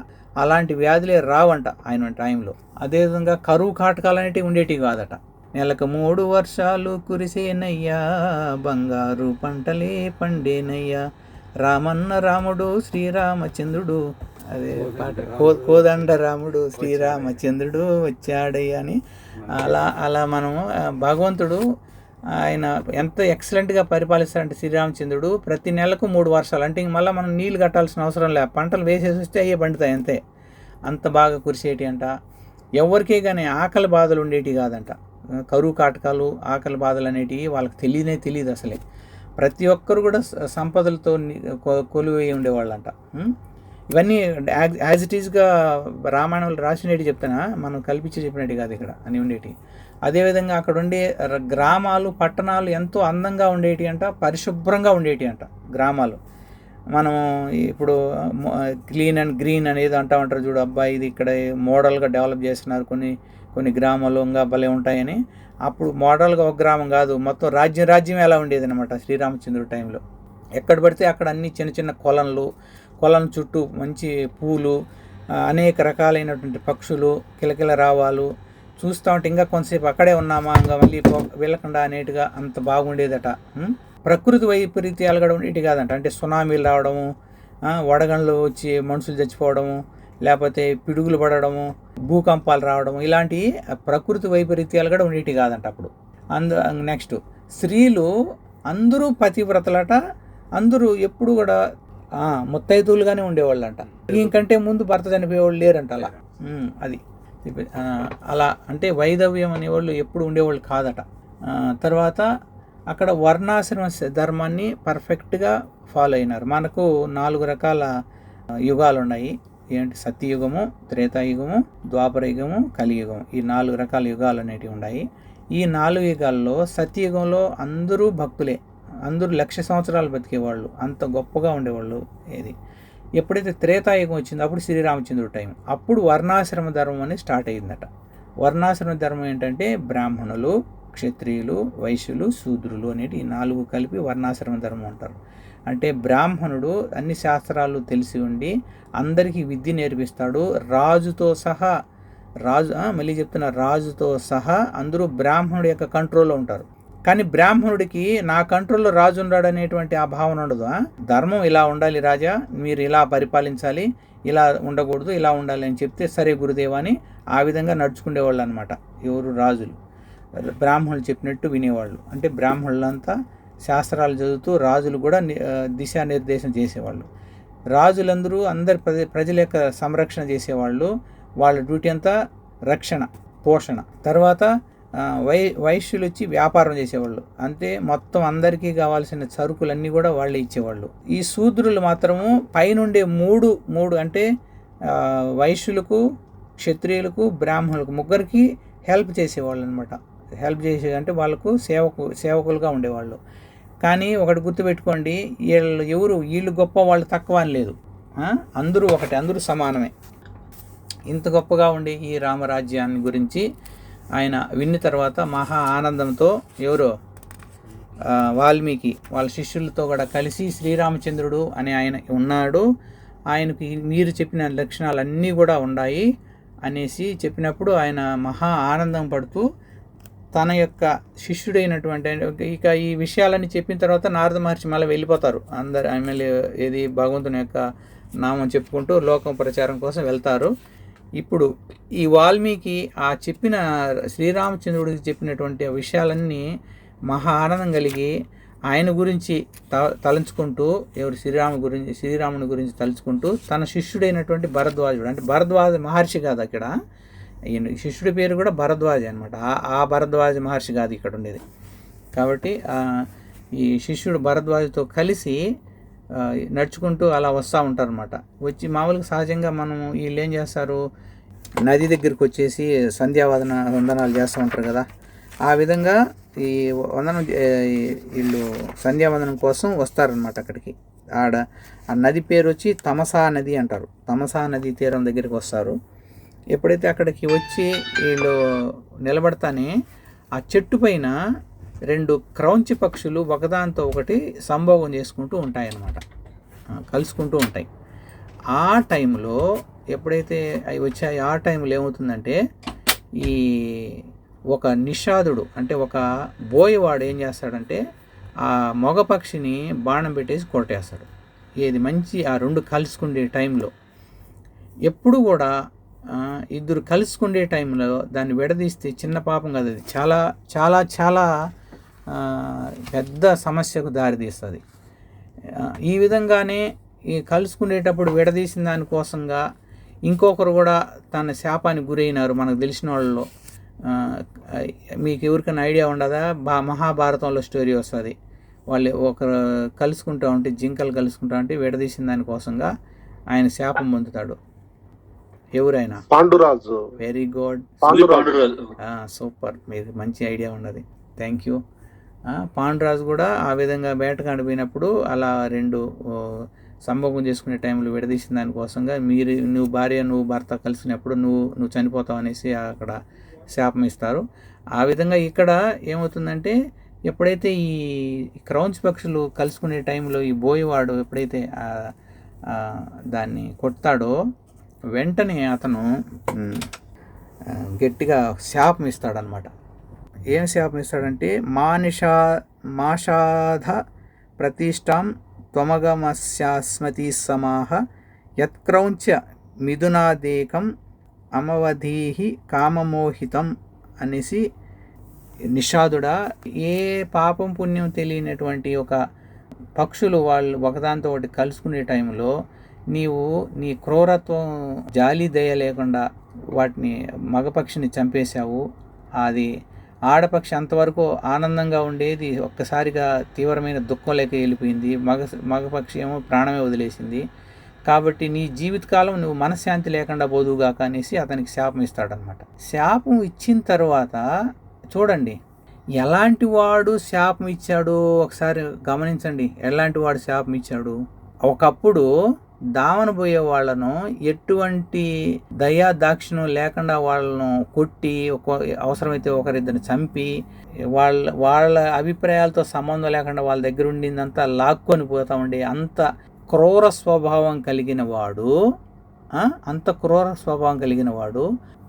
అలాంటి వ్యాధులే రావంట ఆయన టైంలో. అదేవిధంగా కరువు కాటకాలు అనేటివి ఉండేటివి కాదట. నెలకు 3 వర్షాలు కురిసేనయ్యా, బంగారు పంటలే పండేనయ్యా, రామన్న రాముడు శ్రీరామచంద్రుడు, అదే పాట, కోదండ రాముడు శ్రీరామచంద్రుడు వచ్చాడయ్యా అని. అలా మనం భగవంతుడు ఆయన ఎంత ఎక్సలెంట్గా పరిపాలిస్తారంటే శ్రీరామచంద్రుడు ప్రతి నెలకు 3 వర్షాలు అంటే ఇంక మళ్ళీ మనం నీళ్ళు కట్టాల్సిన అవసరం లే, పంటలు వేసేసి వస్తే అయ్యే పండుతాయి అంతే. అంత బాగా కురిసేటి అంట. ఎవరికే కానీ ఆకలి బాధలు ఉండేటి కాదంట. కరువు కాటకాలు ఆకలి బాధలు అనేటివి వాళ్ళకి తెలియదు అసలే. ప్రతి ఒక్కరు కూడా సంపదలతో కొలువై ఉండేవాళ్ళంట. ఇవన్నీ యాజ్ ఇట్ ఈస్గా రామాయణంలో రాసినట్టు చెప్తానా, మనం కల్పించి చెప్పినట్టు కాదు ఇక్కడ అని ఉండేటి. అదేవిధంగా అక్కడ ఉండే గ్రామాలు పట్టణాలు ఎంతో అందంగా ఉండేటి అంట, పరిశుభ్రంగా ఉండేటి అంట గ్రామాలు. మనం ఇప్పుడు క్లీన్ అండ్ గ్రీన్ అనేది అంటూ ఉంటారు చూడు, అబ్బాయి ఇది ఇక్కడ మోడల్గా డెవలప్ చేస్తున్నారు కొన్ని గ్రామాలు ఇంకా భలే ఉంటాయని. అప్పుడు మోడల్గా ఒక గ్రామం కాదు, మొత్తం రాజ్యం ఎలా ఉండేది అనమాట శ్రీరామచంద్రుడి టైంలో. ఎక్కడ పడితే అక్కడ అన్ని చిన్న చిన్న కొలను చుట్టూ మంచి పూలు, అనేక రకాలైనటువంటి పక్షులు, కిలకిల రావాలు చూస్తూ ఉంటే ఇంకా కొంతసేపు అక్కడే ఉన్నామా ఇంకా మళ్ళీ వెళ్ళకుండా అనేటుగా అంత బాగుండేదట. ప్రకృతి వైపరీత్యాలు కూడా ఉండేటి కాదంట. అంటే సునామీలు రావడము, వడగండ్లు వచ్చి మనుషులు చచ్చిపోవడము, లేకపోతే పిడుగులు పడడము, భూకంపాలు రావడము, ఇలాంటి ప్రకృతి వైపరీత్యాలు కూడా ఉండేటి కాదంట అప్పుడు. నెక్స్ట్ స్త్రీలు అందరూ పతివ్రతలట, అందరూ ఎప్పుడు కూడా ముత్తైదువులుగానే ఉండేవాళ్ళంట. ఇంకంటే ముందు భర్త చనిపోయేవాళ్ళు లేరంట. అలా అంటే వైధవ్యం అనేవాళ్ళు ఎప్పుడు ఉండేవాళ్ళు కాదట. తర్వాత అక్కడ వర్ణాశ్రమ ధర్మాన్ని పర్ఫెక్ట్గా ఫాలో అయినారు. మనకు 4 రకాల యుగాలు ఉన్నాయి. ఏంటి? సత్యయుగము, త్రేతాయుగము, ద్వాపర యుగము, కలియుగము. ఈ 4 రకాల యుగాలు అనేటివి ఉన్నాయి. ఈ 4 యుగాల్లో సత్యయుగంలో అందరూ భక్తులే, అందరూ 1,00,000 సంవత్సరాలు బతికేవాళ్ళు, అంత గొప్పగా ఉండేవాళ్ళు. ఎప్పుడైతే త్రేతాయుగం వచ్చిందో అప్పుడు శ్రీరామచంద్రుడి టైం, అప్పుడు వర్ణాశ్రమ ధర్మం అనేది స్టార్ట్ అయ్యిందట. వర్ణాశ్రమ ధర్మం ఏంటంటే బ్రాహ్మణులు, క్షత్రియులు, వైశ్యులు, శూద్రులు అనేటి ఈ 4 కలిపి వర్ణాశ్రమ ధర్మం అంటారు. అంటే బ్రాహ్మణుడు అన్ని శాస్త్రాలు తెలిసి ఉండి అందరికీ విద్య నేర్పిస్తాడు. రాజుతో సహా రాజుతో సహా అందరూ బ్రాహ్మణుడి యొక్క కంట్రోల్లో ఉంటారు. కానీ బ్రాహ్మణుడికి నా కంట్రోల్లో రాజు ఉన్నాడు అనేటువంటి ఆ భావన ఉండదు. ధర్మం ఇలా ఉండాలి రాజా, మీరు ఇలా పరిపాలించాలి, ఇలా ఉండకూడదు, ఇలా ఉండాలి అని చెప్తే సరే గురుదేవా అని ఆ విధంగా నడుచుకునేవాళ్ళు అనమాట. ఎవరు? రాజులు. బ్రాహ్మణులు చెప్పినట్టు వినేవాళ్ళు. అంటే బ్రాహ్మణులంతా శాస్త్రాలు చదువుతూ రాజులు కూడా దిశానిర్దేశం చేసేవాళ్ళు. రాజులందరూ అందరి ప్రజల యొక్క సంరక్షణ చేసేవాళ్ళు. వాళ్ళ డ్యూటీ అంతా రక్షణ, పోషణ. తర్వాత వైశ్యులు వచ్చి వ్యాపారం చేసేవాళ్ళు. అంతే, మొత్తం అందరికీ కావాల్సిన సరుకులన్నీ కూడా వాళ్ళే ఇచ్చేవాళ్ళు. ఈ శూద్రులు మాత్రము పైనుండే మూడు అంటే వైశ్యులకు, క్షత్రియులకు, బ్రాహ్మణులకు ముగ్గురికి హెల్ప్ చేసేవాళ్ళు అనమాట. హెల్ప్ చేసేది అంటే వాళ్ళకు సేవకులుగా ఉండేవాళ్ళు. కానీ ఒకటి గుర్తుపెట్టుకోండి, వీళ్ళు గొప్ప వాళ్ళు తక్కువ అని లేదు. అందరూ ఒకటే, అందరూ సమానమే. ఇంత గొప్పగా ఉండే ఈ రామరాజ్యాన్ని గురించి ఆయన విన్న తర్వాత మహా ఆనందంతో వాల్మీకి వాళ్ళ శిష్యులతో కూడా కలిసి శ్రీరామచంద్రుడు అని ఆయన ఉన్నాడు, ఆయనకి మీరు చెప్పిన లక్షణాలన్నీ కూడా ఉన్నాయి అనేసి చెప్పినప్పుడు ఆయన మహా ఆనందం పడుతూ తన యొక్క శిష్యుడైనటువంటి, ఇక ఈ విషయాలన్నీ చెప్పిన తర్వాత నారద మహర్షి మళ్ళీ వెళ్ళిపోతారు. అందరు ఎమ్మెల్యే భగవంతుని యొక్క నామం చెప్పుకుంటూ లోకం ప్రచారం కోసం వెళ్తారు. ఇప్పుడు ఈ వాల్మీకి ఆ చెప్పిన శ్రీరామచంద్రుడికి చెప్పినటువంటి విషయాలన్నీ మహా ఆనందం కలిగి ఆయన గురించి తలంచుకుంటూ, శ్రీరాముని గురించి తలుచుకుంటూ తన శిష్యుడైనటువంటి భరద్వాజుడు, అంటే భరద్వాజ మహర్షి కాదు అక్కడ, శిష్యుడి పేరు కూడా భరద్వాజ అనమాట. ఆ భరద్వాజ మహర్షి కాదు ఇక్కడ ఉండేది. కాబట్టి ఈ శిష్యుడు భరద్వాజతో కలిసి నడుచుకుంటూ అలా వస్తూ ఉంటారనమాట. వచ్చి మామూలుగా సహజంగా మనము వీళ్ళు ఏం చేస్తారు, నది దగ్గరికి వచ్చేసి వందనాలు చేస్తూ ఉంటారు కదా, ఆ విధంగా ఈ వీళ్ళు సంధ్యావందనం కోసం వస్తారనమాట అక్కడికి. ఆ నది పేరు వచ్చి తమసా నది అంటారు. తమసా నది తీరం దగ్గరికి వస్తారు. ఎప్పుడైతే అక్కడికి వచ్చి వీళ్ళు నిలబడతానే ఆ చెట్టు పైన 2 క్రౌంచి పక్షులు ఒకదాంతో ఒకటి సంభోగం చేసుకుంటూ ఉంటాయన్నమాట, కలుసుకుంటూ ఉంటాయి. ఆ టైంలో ఎప్పుడైతే అవి వచ్చాయో ఆ టైంలో ఏమవుతుందంటే ఈ ఒక నిషాదుడు అంటే ఒక బోయవాడు ఏం చేస్తాడంటే ఆ మగ పక్షిని బాణం పెట్టేసి కొట్టేస్తాడు. ఏది మంచి ఆ రెండు కలుసుకుండే టైంలో ఎప్పుడు కూడా ఇద్దరు కలుసుకుండే టైంలో దాన్ని విడదీస్తే చిన్న పాపం కదా, అది చాలా చాలా చాలా పెద్ద సమస్యకు దారితీస్తుంది. ఈ విధంగానే ఈ కలుసుకునేటప్పుడు విడదీసిన దానికోసంగా ఇంకొకరు కూడా తన శాపానికి గురైనారు మనకు తెలిసిన వాళ్ళలో. మీకు ఎవరికైనా ఐడియా ఉండదా? మహాభారతంలో స్టోరీ వస్తుంది. వాళ్ళు ఒకరు కలుసుకుంటూ ఉంటే, జింకలు కలుసుకుంటా ఉంటే విడదీసిన దానికోసంగా ఆయన శాపం పొందుతాడు. ఎవరైనా? పాండురాజు. వెరీ గుడ్, సూపర్, మీకు మంచి ఐడియా ఉన్నది, థ్యాంక్ యూ. పాండురాజు కూడా ఆ విధంగా వేటగాడి పోయినప్పుడు అలా రెండు సంభోగం చేసుకునే టైంలో విడదీసిన దానికోసంగా నువ్వు భార్య నువ్వు భర్త కలిసినప్పుడు నువ్వు చనిపోతావు అనేసి అక్కడ శాపం ఇస్తారు. ఆ విధంగా ఇక్కడ ఏమవుతుందంటే ఎప్పుడైతే ఈ క్రౌంచ్ పక్షులు కలుసుకునే టైంలో ఈ బోయవాడు ఎప్పుడైతే దాన్ని కొడతాడో వెంటనే అతను గట్టిగా శాపం ఇస్తాడనమాట. ఏం శాపం ఇస్తాడంటే మాషాధ ప్రతిష్టాం త్వమగమస్యాస్మతి సమాహ యత్క్రౌంచ మిథునాదేకం అమవధీహి కామమోహితం అనేసి, నిషాదుడా, ఏ పాపం పుణ్యం తెలియనటువంటి ఒక పక్షులు వాళ్ళు ఒకదాంతో ఒకటి కలుసుకునే టైంలో నీవు నీ క్రూరత్వం జాలి దయ లేకుండా వాటిని మగపక్షిని చంపేశావు. అది ఆడపక్షి అంతవరకు ఆనందంగా ఉండేది ఒక్కసారిగా తీవ్రమైన దుఃఖం లేక వెళ్ళిపోయింది. మగపక్షి ఏమో ప్రాణమే వదిలేసింది. కాబట్టి నీ జీవితకాలం నువ్వు మనశ్శాంతి లేకుండా పోదువుగాక అనేసి అతనికి శాపం ఇస్తాడనమాట. శాపం ఇచ్చిన తర్వాత చూడండి ఎలాంటి వాడు శాపం ఇచ్చాడు ఒకసారి గమనించండి. ఎలాంటి వాడు శాపం ఇచ్చాడు? ఒకప్పుడు దావన పోయే వాళ్ళను ఎటువంటి దయా దాక్షిణ్యం లేకుండా వాళ్ళను కొట్టి అవసరమైతే ఒకరిద్దరిని చంపి వాళ్ళ అభిప్రాయాలతో సంబంధం లేకుండా వాళ్ళ దగ్గర ఉండిందంతా లాక్కొని పోతా ఉండే అంత క్రూర స్వభావం కలిగిన వాడు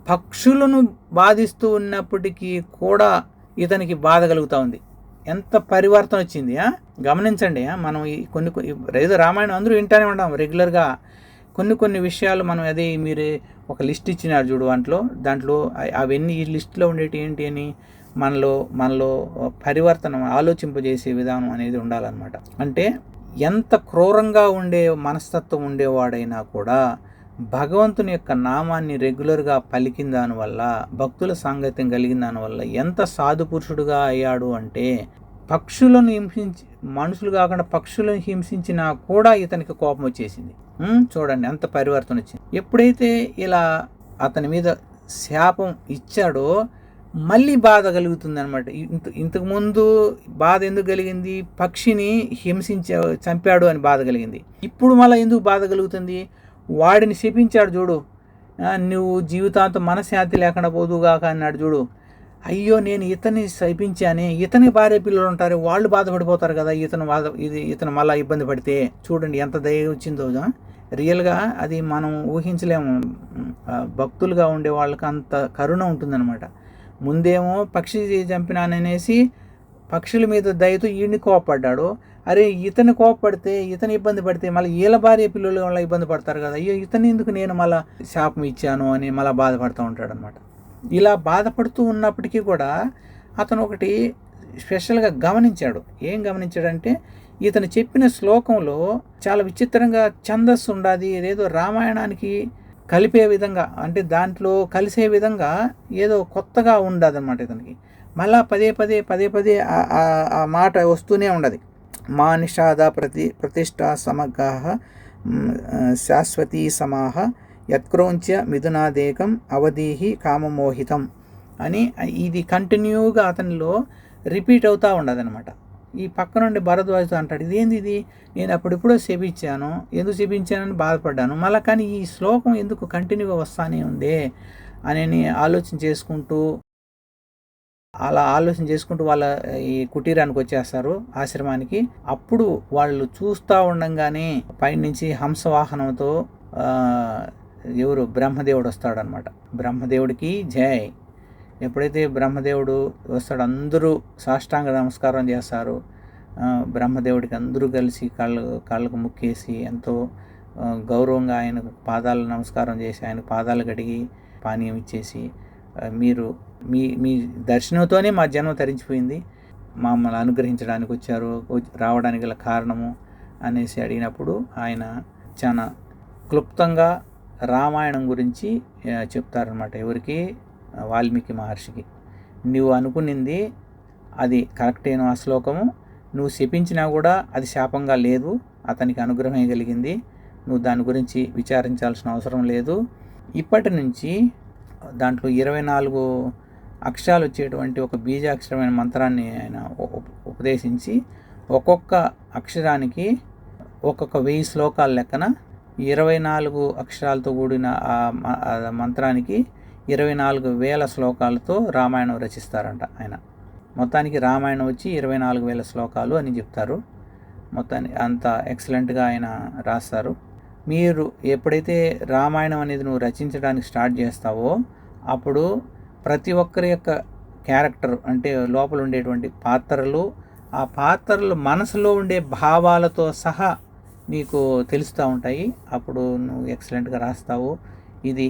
పక్షులను బాధిస్తూ ఉన్నప్పటికీ కూడా ఇతనికి బాధ కలుగుతూ ఉంది. ఎంత పరివర్తన వచ్చింది గమనించండి. మనం కొన్ని ఏదో రామాయణం అందరూ వింటూనే ఉంటాం రెగ్యులర్గా. కొన్ని విషయాలు మనం అదే మీరు ఒక లిస్ట్ ఇచ్చినారు చూడు, దాంట్లో అవన్నీ ఈ లిస్టులో ఉండేటి ఏంటి అని మనలో పరివర్తన ఆలోచింపజేసే విధానం అనేది ఉండాలన్నమాట. అంటే ఎంత క్రూరంగా ఉండే మనస్తత్వం ఉండేవాడైనా కూడా భగవంతుని యొక్క నామాన్ని రెగ్యులర్గా పలికిన దానివల్ల, భక్తుల సాంగత్యం కలిగిన దానివల్ల ఎంత సాధు పురుషుడుగా అయ్యాడు అంటే పక్షులను మనుషులు కాకుండా పక్షులను హింసించినా కూడా ఇతనికి కోపం వచ్చేసింది. చూడండి ఎంత పరివర్తన వచ్చింది. ఎప్పుడైతే ఇలా అతని మీద శాపం ఇచ్చాడో మళ్ళీ బాధ కలుగుతుంది అనమాట. ఇంతకుముందు బాధ ఎందుకు కలిగింది? పక్షిని చంపాడు అని బాధ కలిగింది. ఇప్పుడు మళ్ళీ ఎందుకు బాధ కలుగుతుంది? వాడిని శపించాడు చూడు, నువ్వు జీవితాంతం మనశ్శాంతి లేకుండా పోదుగాక అన్నాడు చూడు. అయ్యో నేను ఇతన్ని శపించానే, ఇతని భార్య పిల్లలు ఉంటారు, వాళ్ళు బాధపడిపోతారు కదా, ఇతను మళ్ళీ ఇబ్బంది పడితే. చూడండి ఎంత దయ వచ్చిందో. రియల్గా అది మనం ఊహించలేము. భక్తులుగా ఉండే వాళ్ళకి అంత కరుణ ఉంటుందన్నమాట. ముందేమో పక్షి చంపినాననేసి పక్షుల మీద దయతో ఈయన్ని కోపపడ్డాడు. అరే ఇతను కోపపడితే ఇతను ఇబ్బంది పడితే మళ్ళీ వీళ్ళ భార్య పిల్లలు వల్ల ఇబ్బంది పడతారు కదా, అయ్యో ఇతను ఎందుకు నేను మళ్ళీ శాపం ఇచ్చాను అని మళ్ళీ బాధపడుతూ ఉంటాడు అనమాట. ఇలా బాధపడుతూ ఉన్నప్పటికీ కూడా అతను ఒకటి స్పెషల్గా గమనించాడు. ఏం గమనించాడంటే ఇతను చెప్పిన శ్లోకంలో చాలా విచిత్రంగా ఛందస్సు ఉండాది, ఏదో రామాయణానికి కలిపే విధంగా, అంటే దాంట్లో కలిసే విధంగా ఏదో కొత్తగా ఉండదన్నమాట. ఇతనికి మళ్ళా పదే పదే ఆ మాట వస్తూనే ఉండదు. మా నిషాద ప్రతిష్టా సమగాహ శాశ్వతీ సమాహ యత్క్రౌంచ మిథునాదేకం అవధీహి కామమోహితం అని ఇది కంటిన్యూగా అతనిలో రిపీట్ అవుతూ ఉండదన్నమాట. ఈ పక్క నుండి భరద్వాజుతో అంటాడు, ఇదేంది ఇది, నేను అప్పుడెప్పుడో శపించాను, ఎందుకు శపించానని బాధపడ్డాను, మళ్ళీ కానీ ఈ శ్లోకం ఎందుకు కంటిన్యూగా వస్తానే ఉంది అని ఆలోచన చేసుకుంటూ వాళ్ళ ఈ కుటీరానికి వచ్చేస్తారు, ఆశ్రమానికి. అప్పుడు వాళ్ళు చూస్తూ ఉండంగానే పైనుంచి హంసవాహనంతో ఎవరు బ్రహ్మదేవుడు వస్తాడనమాట. బ్రహ్మదేవుడికి జై. ఎప్పుడైతే బ్రహ్మదేవుడు వస్తాడు అందరూ సాష్టాంగ నమస్కారం చేస్తారు. బ్రహ్మదేవుడికి అందరూ కలిసి కాళ్ళకు ముక్కేసి ఎంతో గౌరవంగా ఆయనకు పాదాలు నమస్కారం చేసి ఆయన పాదాలు కడిగి పానీయం ఇచ్చేసి, మీరు మీ మీ దర్శనంతోనే మా జన్మ తరించిపోయింది, మమ్మల్ని అనుగ్రహించడానికి వచ్చారు, రావడానికి గల కారణము అనేసి అడిగినప్పుడు ఆయన చాలా క్లుప్తంగా రామాయణం గురించి చెప్తారనమాట. ఎవరికి? వాల్మీకి మహర్షికి. నువ్వు అనుకునింది అది కరెక్టేను, ఆ శ్లోకము నువ్వు శపించినా కూడా అది శాపంగా లేదు, అతనికి అనుగ్రహం కలిగింది, నువ్వు దాని గురించి విచారించాల్సిన అవసరం లేదు. ఇప్పటి నుంచి దాంట్లో 24 అక్షరాలు వచ్చేటువంటి ఒక బీజాక్షరమైన మంత్రాన్ని ఆయన ఉపదేశించి ఒక్కొక్క అక్షరానికి ఒక్కొక్క 1000 శ్లోకాల లెక్కన 24 అక్షరాలతో కూడిన ఆ మంత్రానికి 24,000 శ్లోకాలతో రామాయణం రచిస్తారంట ఆయన. మొత్తానికి రామాయణం వచ్చి 24,000 శ్లోకాలు అని చెప్తారు. మొత్తానికి అంత ఎక్సలెంట్గా ఆయన రాస్తారు. మీరు ఎప్పుడైతే రామాయణం అనేది నువ్వు రచించడానికి స్టార్ట్ చేస్తావో అప్పుడు ప్రతి ఒక్కరి యొక్క క్యారెక్టర్, అంటే లోపల ఉండేటువంటి పాత్రలు, ఆ పాత్రలు మనసులో ఉండే భావాలతో సహా నీకు తెలుస్తూ ఉంటాయి. అప్పుడు నువ్వు ఎక్సలెంట్గా రాస్తావు. ఇది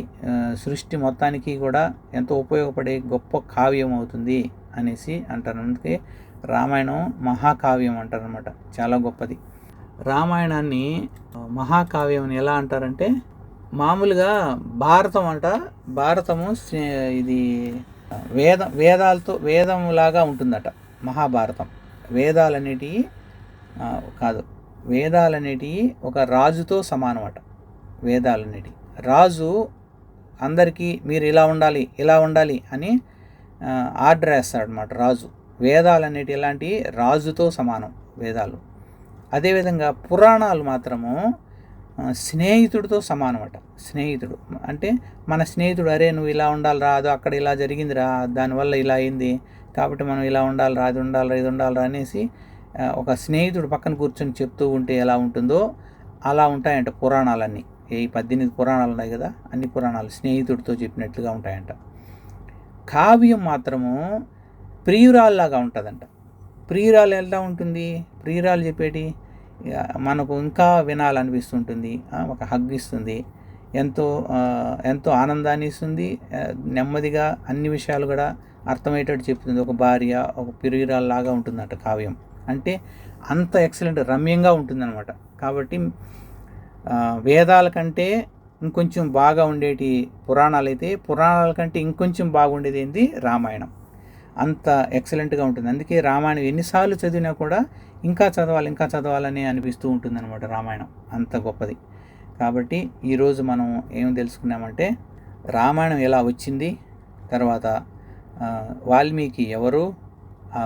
సృష్టి మొత్తానికి కూడా ఎంతో ఉపయోగపడే గొప్ప కావ్యం అవుతుంది అనేసి అంటారు. అందుకే రామాయణం మహాకావ్యం అంటారనమాట, చాలా గొప్పది. రామాయణాన్ని మహాకావ్యం అని ఎలా అంటారంటే, మామూలుగా భారతం అంట, భారతము ఇది వేదంలాగా ఉంటుందట మహాభారతం. వేదాలనేటివి కాదు, వేదాలనేటివి ఒక రాజుతో సమానం అట. వేదాలనేటివి రాజు అందరికీ మీరు ఇలా ఉండాలి ఇలా ఉండాలి అని ఆర్డర్ వేస్తాడనమాట రాజు. వేదాలనేటి ఎలాంటి రాజుతో సమానం వేదాలు. అదేవిధంగా పురాణాలు మాత్రము స్నేహితుడితో సమానం అట. స్నేహితుడు అంటే మన స్నేహితుడు, అరే నువ్వు ఇలా ఉండాలి రా, అది అక్కడ ఇలా జరిగిందిరా, దానివల్ల ఇలా అయింది కాబట్టి మనం ఇలా ఉండాలి రా, అది ఉండాలిరా, ఇది ఉండాలిరా అనేసి ఒక స్నేహితుడు పక్కన కూర్చొని చెప్తూ ఉంటే ఎలా ఉంటుందో అలా ఉంటాయంట పురాణాలన్నీ. ఈ 18 పురాణాలు ఉన్నాయి కదా, అన్ని పురాణాలు స్నేహితుడితో చెప్పినట్లుగా ఉంటాయంట. కావ్యం మాత్రము ప్రియురాల్లాగా ఉంటుందంట. ప్రియురాలు ఎలా ఉంటుంది? ప్రియురాలు చెప్పేటి మనకు ఇంకా వినాలనిపిస్తుంటుంది, ఒక హగ్ ఇస్తుంది, ఎంతో ఆనందాన్ని ఇస్తుంది, నెమ్మదిగా అన్ని విషయాలు కూడా అర్థమయ్యేటట్టు చెప్తుంది. ఒక భార్య ఒక ప్రియురాలు లాగా ఉంటుందంట కావ్యం. అంటే అంత ఎక్సలెంట్ రమ్యంగా ఉంటుందన్నమాట. కాబట్టి వేదాల కంటే ఇంకొంచెం బాగా ఉండేటి పురాణాలు అయితే, పురాణాల కంటే ఇంకొంచెం బాగుండేది ఏంటి? రామాయణం. అంత ఎక్సలెంట్గా ఉంటుంది. అందుకే రామాయణం ఎన్నిసార్లు చదివినా కూడా ఇంకా చదవాలని అనిపిస్తూ ఉంటుందన్నమాట రామాయణం, అంత గొప్పది. కాబట్టి ఈరోజు మనం ఏం తెలుసుకున్నామంటే రామాయణం ఎలా వచ్చింది, తర్వాత వాల్మీకి ఎవరు, ఆ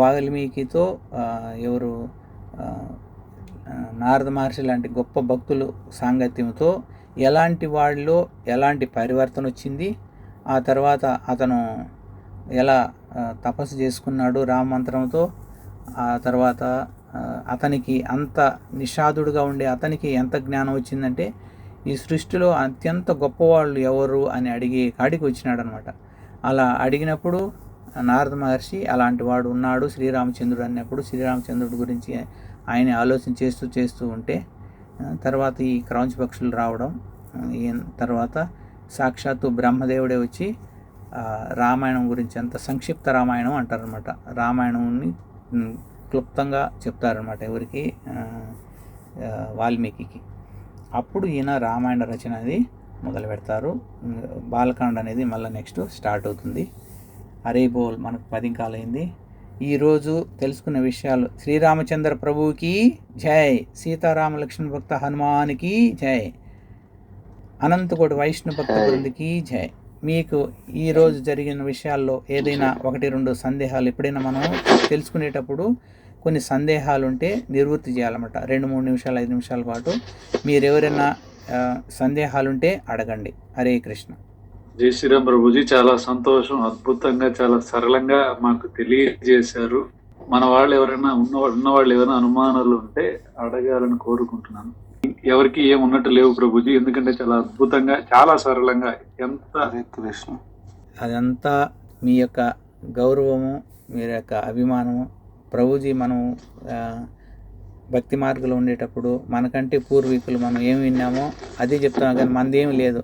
వాల్మీకితో ఎవరు నారద మహర్షి లాంటి గొప్ప భక్తులు సాంగత్యంతో ఎలాంటి వాళ్ళలో ఎలాంటి పరివర్తన వచ్చింది, ఆ తర్వాత అతను ఎలా తపస్సు చేసుకున్నాడు రామమంత్రంతో, ఆ తర్వాత అతనికి అంత నిషాదుడుగా ఉండే అతనికి ఎంత జ్ఞానం వచ్చిందంటే ఈ సృష్టిలో అత్యంత గొప్పవాళ్ళు ఎవరు అని అడిగే కాడికి వచ్చినాడు అనమాట. అలా అడిగినప్పుడు నారద మహర్షి అలాంటి వాడు ఉన్నాడు శ్రీరామచంద్రుడు అన్నప్పుడు శ్రీరామచంద్రుడి గురించి ఆయన ఆలోచన చేస్తూ ఉంటే తర్వాత ఈ క్రౌంచ్ పక్షులు రావడం, తర్వాత సాక్షాత్తు బ్రహ్మదేవుడే వచ్చి రామాయణం గురించి అంత సంక్షిప్త రామాయణం అంటారనమాట. రామాయణంని క్లుప్తంగా చెప్తారనమాట ఎవరికి? వాల్మీకి. అప్పుడు ఈయన రామాయణ రచన అనేది మొదలు పెడతారు. బాలకాండ అనేది మళ్ళీ నెక్స్ట్ స్టార్ట్ అవుతుంది. హరే బోల్. మనకు 10 కాలైంది. ఈరోజు తెలుసుకున్న విషయాలు: శ్రీరామచంద్ర ప్రభువుకి జై, సీతారామ లక్ష్మణ భక్త హనుమానికి జై, అనంతకోటి వైష్ణవ భక్త బృందికి జై. మీకు ఈరోజు జరిగిన విషయాల్లో ఏదైనా 1-2 సందేహాలు ఎప్పుడైనా మనం తెలుసుకునేటప్పుడు కొన్ని సందేహాలు ఉంటే నివృత్తి చేయాలన్నమాట. 2-3 నిమిషాలు 5 నిమిషాల పాటు మీరు ఎవరైనా సందేహాలుంటే అడగండి. హరే కృష్ణ. జై శ్రీరామ్ ప్రభుజీ, చాలా సంతోషం. అద్భుతంగా చాలా సరళంగా మాకు తెలియజేశారు. మన వాళ్ళు ఎవరైనా ఉన్నవాళ్ళు ఎవరైనా అనుమానాలు ఉంటే అడగాలని కోరుకుంటున్నాను. ఎవరికి ఏం ఉన్నట్టు లేవు ప్రభుజీ, ఎందుకంటే చాలా అద్భుతంగా, చాలా సరళంగా, ఎంత కృష్ణ. అదంతా మీ యొక్క గౌరవము, మీ యొక్క అభిమానము. ప్రభుజీ మనం ఆ, భక్తి మార్గంలో ఉండేటప్పుడు మనకంటే పూర్వీకులు మనం ఏం విన్నామో అదే చెప్తున్నాం, కానీ మనది ఏమి లేదు.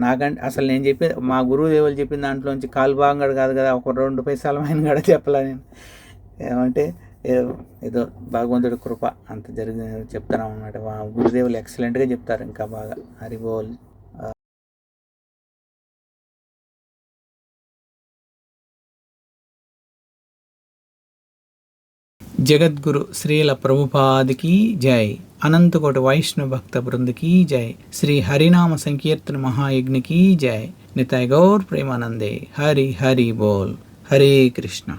నాకంటే అసలు నేను చెప్పే మా గురువుదేవులు చెప్పిన దాంట్లోంచి కాలు భాగం కూడా కాదు కదా, ఒక 2 పైసలమైన కూడా చెప్పలే నేను. ఏమంటే ఏదో భగవంతుడి కృప అంత జరిగింది చెప్తున్నాం అన్నమాట. మా గురుదేవులు ఎక్సలెంట్గా చెప్తారు, ఇంకా బాగా. హరిబోల్. జగద్గురు శ్రీల ప్రభుపాదికి జై. అనంతకోటి వైష్ణవ భక్త బృందకి జై. శ్రీ హరినామ సంకీర్తన మహాయజ్ఞకి జై. నితాయ్ గౌర్ ప్రేమానందే. హరి హరి బోల్. హరే కృష్ణ.